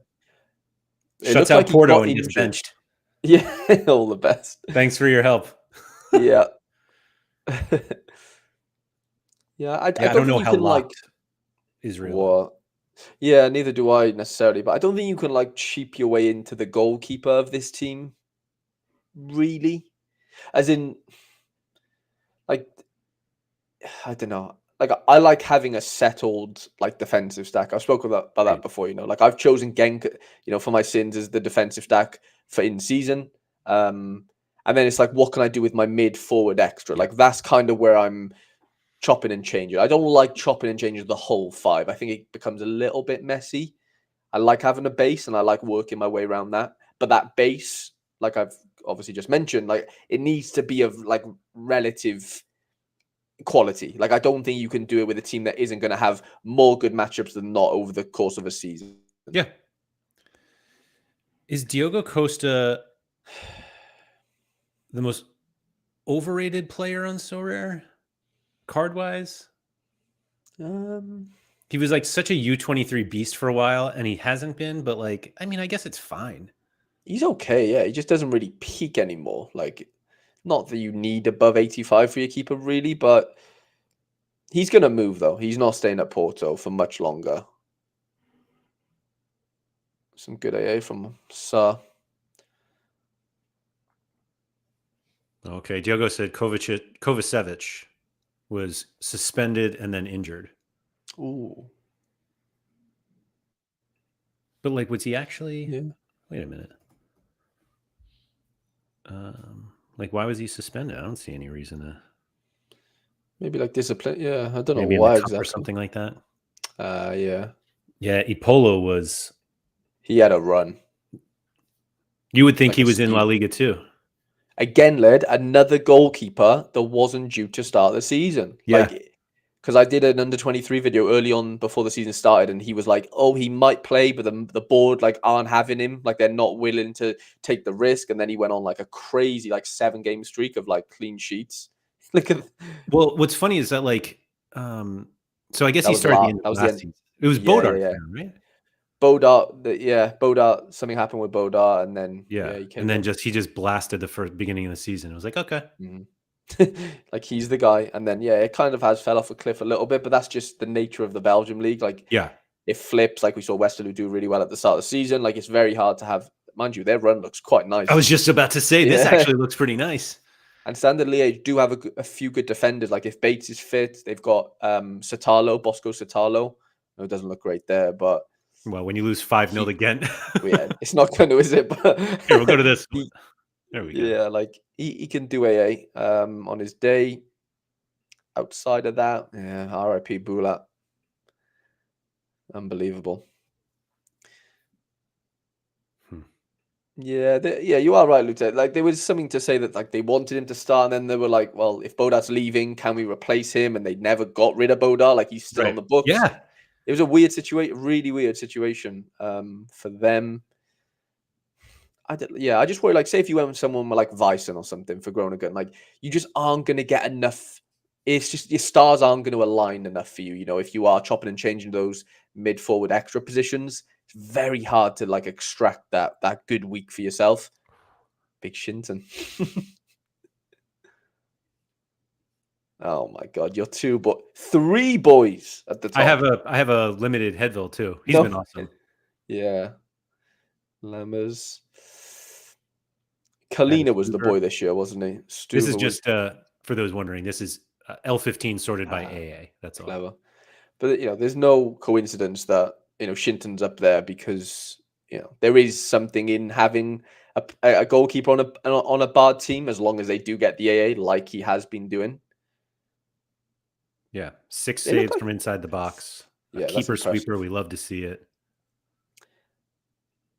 Yeah. Shuts out Porto and gets benched. Yeah, all the best. Thanks for your help. Yeah. Yeah, I don't know how locked Israel. What? Yeah, neither do I necessarily, but I don't think you can cheap your way into the goalkeeper of this team. Really? As in, I don't know. I like having a settled defensive stack. I've spoken about that before. I've chosen Genk, for my sins as the defensive stack for in season. And then it's what can I do with my mid forward extra? That's kind of where I'm chopping and changing. I don't like chopping and changing the whole 5. I think it becomes a little bit messy. I like having a base and I like working my way around that. But that base, like I've obviously just mentioned, it needs to be of relative quality. I don't think you can do it with a team that isn't going to have more good matchups than not over the course of a season. Yeah. Is Diogo Costa the most overrated player on Sorare, card-wise? He was such a U23 beast for a while, and he hasn't been, but I guess it's fine. He's okay, yeah. He just doesn't really peak anymore. Not that you need above 85 for your keeper, really, but He's going to move, though. He's not staying at Porto for much longer. Some good AA from Sa. Okay, Diogo said Kovacevic was suspended and then injured. Ooh. But like, was he actually? Yeah. Wait a minute. Like, why was he suspended? I don't see any reason to. Maybe like discipline. Yeah, I don't know Maybe in why the cup exactly. or something like that. Yeah. Yeah, Ipolo was. He had a run. You would think Like he a was in La steal. Liga too. Again, led another goalkeeper that wasn't due to start the season. Yeah. Like, because I did an under 23 video early on before the season started, and he was like, "Oh, he might play, but the board like aren't having him. Like they're not willing to take the risk." And then he went on like a crazy like 7-game streak of like clean sheets. Look at Well, what's funny is that like, so I guess that he was started the end that of was the last end. season. It was Yeah, Bodart's yeah. turn, right? Bodart. Something happened with Bodart, and then Yeah, he came and then in. he just blasted the first beginning of the season. It was like, okay, Like he's the guy, and then it kind of has fell off a cliff a little bit, but that's just the nature of the Belgium league. Like yeah. it flips, like we saw Westerlo do really well at the start of the season. Like it's very hard to have, mind you, their run looks quite nice. I was just about to say this actually looks pretty nice. And Standard Liège do have a few good defenders. Like if Bates is fit, they've got Bosco Satalo. No, it doesn't look great there, but well, when you lose 5-0 again, yeah, it's not going to, is it? But here we'll go to this one. There we go. Yeah, like he can do AA on his day. Outside of that, yeah, RIP Bulat. Unbelievable. Yeah, you are right, Lieutenant. Like there was something to say that like they wanted him to start, and then they were like, "Well, if Bodart's leaving, can we replace him?" And they never got rid of Bodart. Like he's still on the books. Yeah, it was a weird situation, really weird situation for them. I just worry, like, say if you went with someone like Vyson or something for Groningen, like you just aren't going to get enough. It's just your stars aren't going to align enough for you. You know, if you are chopping and changing those mid forward extra positions, it's very hard to like extract that good week for yourself. Big Shinton. Oh my God, you're three boys at the top. I have a limited Headville too. He's been awesome. Yeah, Lammers. Kalina was the boy this year, wasn't he? This is just for those wondering. This is L15 sorted by AA. That's clever. all. But there's no coincidence that Shinton's up there because there is something in having a goalkeeper on a bad team as long as they do get the AA like he has been doing. Yeah, 6 saves from inside the box. Yeah, keeper sweeper. We love to see it.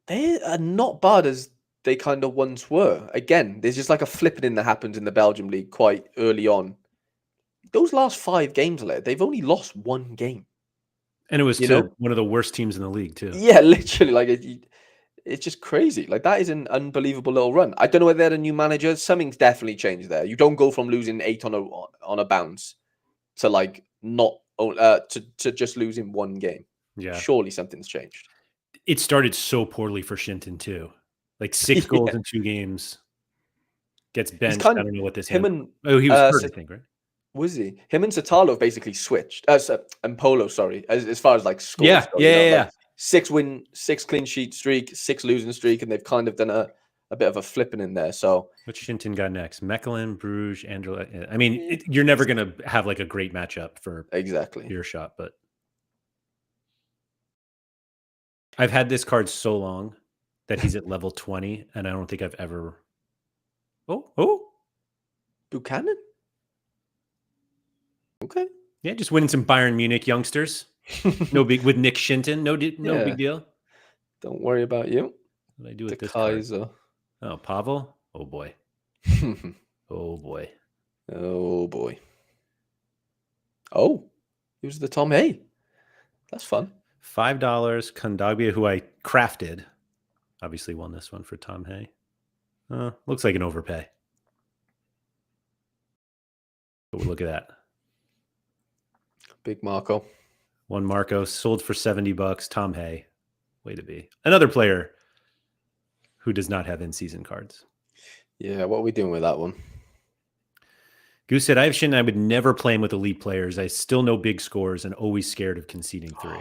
They are not bad as they kind of once were. Again, there's just like a flipping that happens in the Belgium league quite early on. Those last 5 games, they've only lost 1 game. And it was to one of the worst teams in the league, too. Yeah, literally. Like, it's just crazy. Like, that is an unbelievable little run. I don't know whether they had a new manager. Something's definitely changed there. You don't go from losing 8 on a bounce to, like, not to just losing 1 game. Yeah. Surely something's changed. It started so poorly for Shinton, too. Like, 6 goals in 2 games. Gets benched. I don't know what this him. He was hurt, I think, right? Was he? Him and Satalo have basically switched. And Polo, sorry, as far as like scores. Yeah. Like 6 clean sheet streak, 6 losing streak, and they've kind of done a bit of a flipping in there. So which Shinton got next? Mechelen, Bruges, Anderlecht. I mean, you're never going to have like a great matchup for your shot, but I've had this card so long that he's at level 20, and I don't think I've ever. Oh, Buchanan. Okay. Yeah, just winning some Bayern Munich youngsters. No big with Nick Shinton. No big deal. Don't worry about you. What I do with this card? Oh, Pavel. Oh boy. Oh boy. Oh boy. Oh, he was the Tom Hay. That's fun. $5. Kondogbia, who I crafted, obviously won this one for Tom Hay. Looks like an overpay. But look at that. Big Marco. One Marco sold for $70. Tom Hay. Way to be. Another player who does not have in-season cards. Yeah, what are we doing with that one? Goose said, I have Shinton. I would never play him with elite players. I still know big scores and always scared of conceding 3.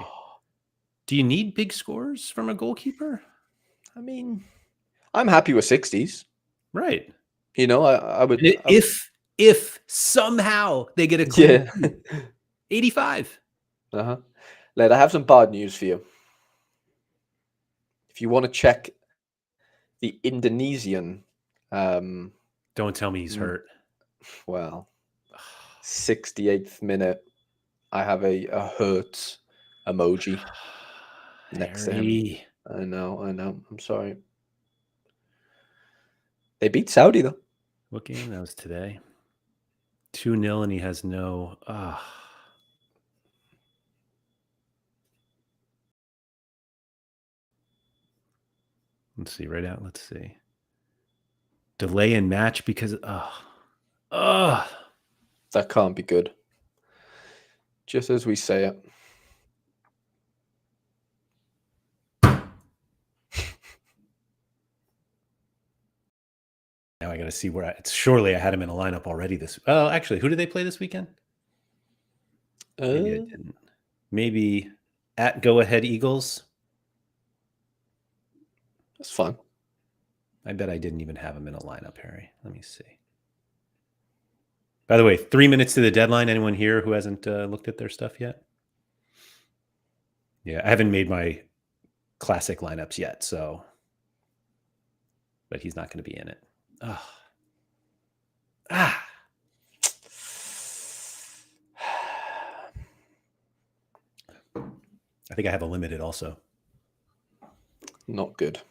Do you need big scores from a goalkeeper? I mean, I'm happy with 60s. Right. You know, I would... If somehow they get a clean 85. Uh-huh. Led, I have some bad news for you. If you want to check the Indonesian... Don't tell me he's hurt. Well, 68th minute, I have a hurt emoji next to him. I know. I'm sorry. They beat Saudi, though. What game? That was today. 2-0, and he has no... Let's see, right out. Let's see. Delay in match because... That can't be good. Just as we say it. Now I got to see where surely I had him in a lineup already this. Oh, actually, who did they play this weekend? Maybe I didn't. Maybe at Go Ahead Eagles. That's fun. I bet I didn't even have him in a lineup, Harry. Let me see. By the way, 3 minutes to the deadline. Anyone here who hasn't looked at their stuff yet? Yeah, I haven't made my classic lineups yet, so. But he's not going to be in it. I think I have a limited also. Not good.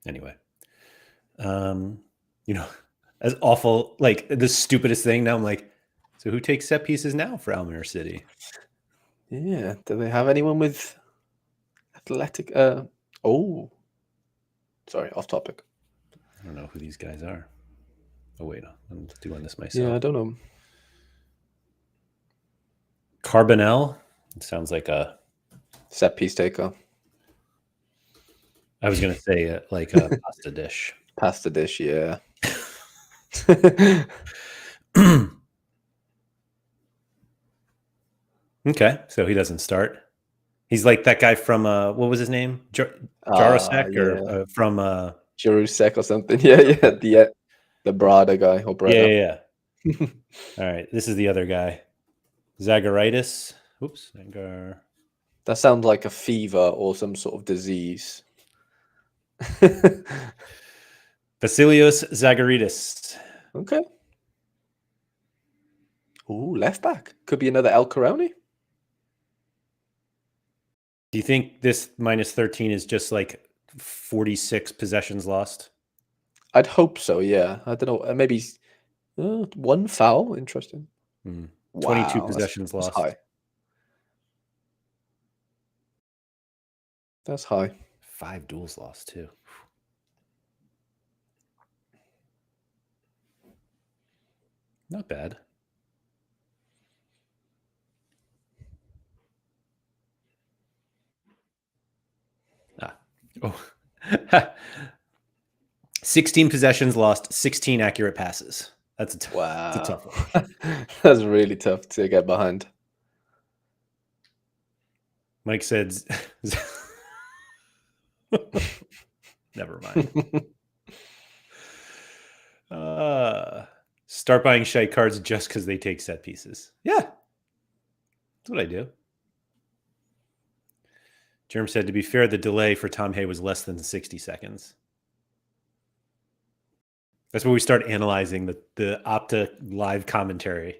Anyway, as awful, like the stupidest thing. Now I'm like, so who takes set pieces now for Almere City? Yeah, do they have anyone with athletic? Sorry, off topic. I don't know who these guys are. Oh wait, I'm doing this myself. Yeah, I don't know. Carbonell. It sounds like a set piece taker. I was going to say like a pasta dish. Pasta dish, yeah. Okay, so he doesn't start. He's like that guy from what was his name? Jarosek or from Jarosek or something. Yeah, the Brada guy or Brada. Yeah. All right, this is the other guy. Zagaritis. Oops. That sounds like a fever or some sort of disease. Vasilios Zagaritis. Okay. Ooh, left back. Could be another El Caroni. Do you think this minus 13 is just like 46 possessions lost? I'd hope so, yeah. I don't know. Maybe one foul. Interesting. 22 possessions lost. High. That's high. 5 duels lost too. Not bad. 16 possessions lost, 16 accurate passes. That's a tough one. That's really tough to get behind. Mike said, never mind. Start buying shite cards just because they take set pieces. Yeah, that's what I do. Jerm said, to be fair, the delay for Tom Hay was less than 60 seconds. That's where we start analyzing the Opta live commentary.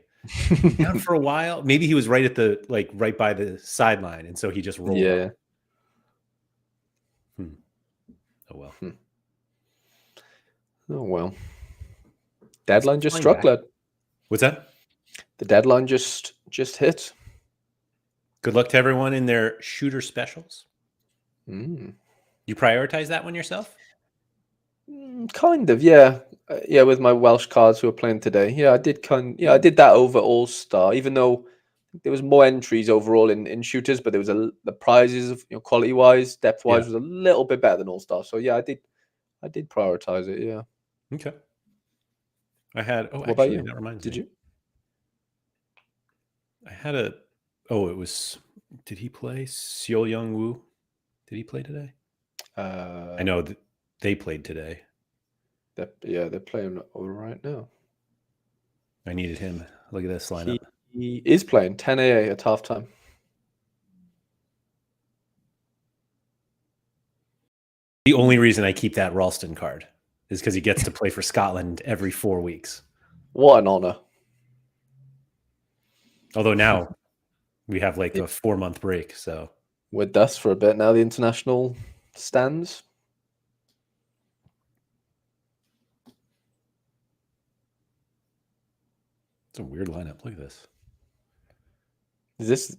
Down for a while. Maybe he was right at right by the sideline, and so he just rolled. Yeah. Oh well. Oh well. Deadline just struck, lad. What's that? The deadline just hit. Good luck to everyone in their shooter specials. You prioritize that one yourself? Kind of, yeah. With my Welsh cards who are playing today. Yeah, I did I did that over All-Star, even though there was more entries overall in shooters, but there was the prizes, quality-wise, depth-wise was a little bit better than All-Star. So yeah, I did prioritize it, yeah. Okay. I had. Oh, What actually, about you? that reminds Did me. you? I had a. Oh, it was. Did he play? Seo Young Woo. Did he play today? I know that they played today. They're playing all right now. I needed him. Look at this lineup. He is playing 10 AA at halftime. The only reason I keep that Ralston card is because he gets to play for Scotland every 4 weeks. What an honor! Although now we have like a 4-month break, so With us for a bit now. The international stands. it's a weird lineup. Look at this. Is this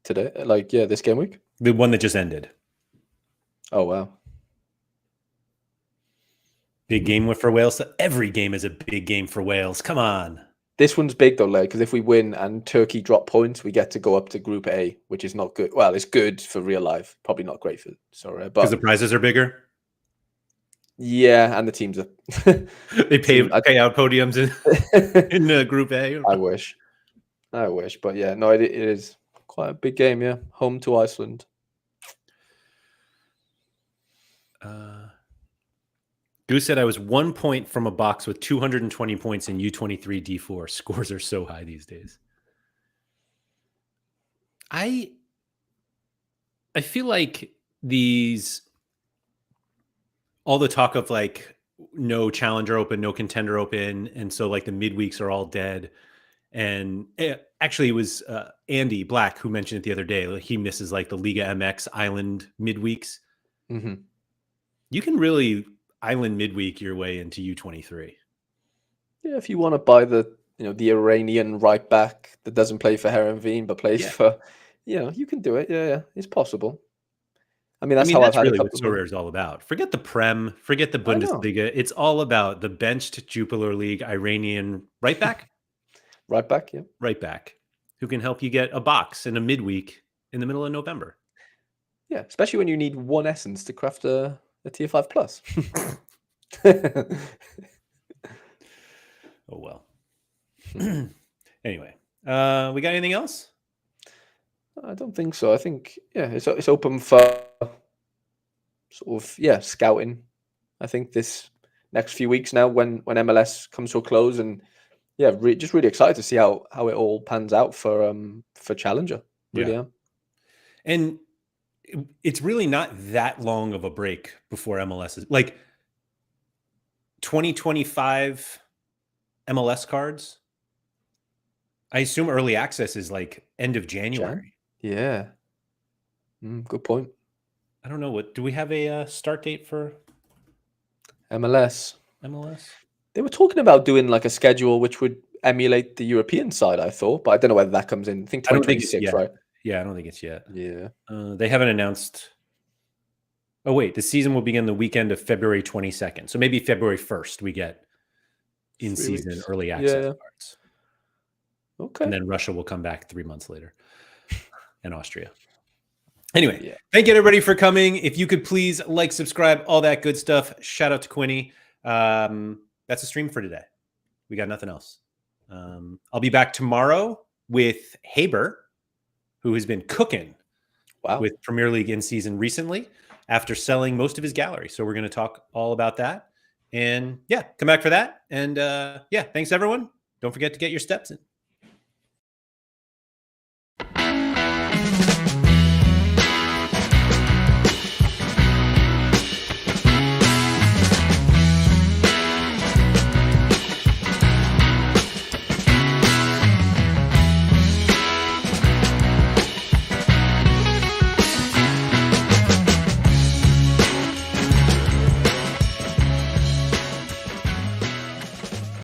today? Like, yeah, this game week? The one that just ended. Oh, wow. Big game for Wales. Every game is a big game for Wales. Come on. This one's big though, like, because if we win and Turkey drop points, we get to go up to Group A, which is not good. Well, it's good for real life. Probably not great for Sorare, Because but the prizes are bigger. yeah, and the teams are. They pay out podiums in Group A. I wish, but yeah, no, it is quite a big game. Yeah, home to Iceland. Goose said I was 1 point from a box with 220 points in U23 D4. Scores are so high these days. I feel like all the talk of like no challenger open, no contender open, and so like the midweeks are all dead. And actually, it was Andy Black who mentioned it the other day. Like, he misses like the Liga MX Island midweeks. Mm-hmm. You can really Island midweek your way into U23. Yeah, if you want to buy the Iranian right back that doesn't play for Herenveen but plays for, you can do it. Yeah, it's possible. I mean, that's how I've had really a what couple Sorare is all about. Forget the Prem, forget the I know. Bundesliga. It's all about the benched Jupiler League Iranian right back, right back, yeah, right back, who can help you get a box in a midweek in the middle of November. Yeah, especially when you need one essence to craft a tier 5 plus. Oh well. Anyway, we got anything else? I don't think so. I think it's open for sort of scouting. I think this next few weeks now, when MLS comes to a close, and just really excited to see how it all pans out for Challenger. Really am. And it's really not that long of a break before MLS is like 2025 MLS cards. I assume early access is like end of January. Yeah. Good point. I don't know do we have a start date for MLS? They were talking about doing like a schedule which would emulate the European side, I thought, but I don't know whether that comes in. I think 2026, right? Yeah, I don't think it's yet. Yeah. They haven't announced. Oh, wait. The season will begin the weekend of February 22nd. So maybe February 1st we get in-season early access cards. Okay. And then Russia will come back 3 months later. And Austria. Anyway, thank you everybody for coming. If you could please like, subscribe, all that good stuff. Shout out to Quinny. That's a stream for today. We got nothing else. I'll be back tomorrow with Haber, who has been cooking with Premier League in season recently after selling most of his gallery. So we're going to talk all about that. And come back for that. And thanks everyone. Don't forget to get your steps in.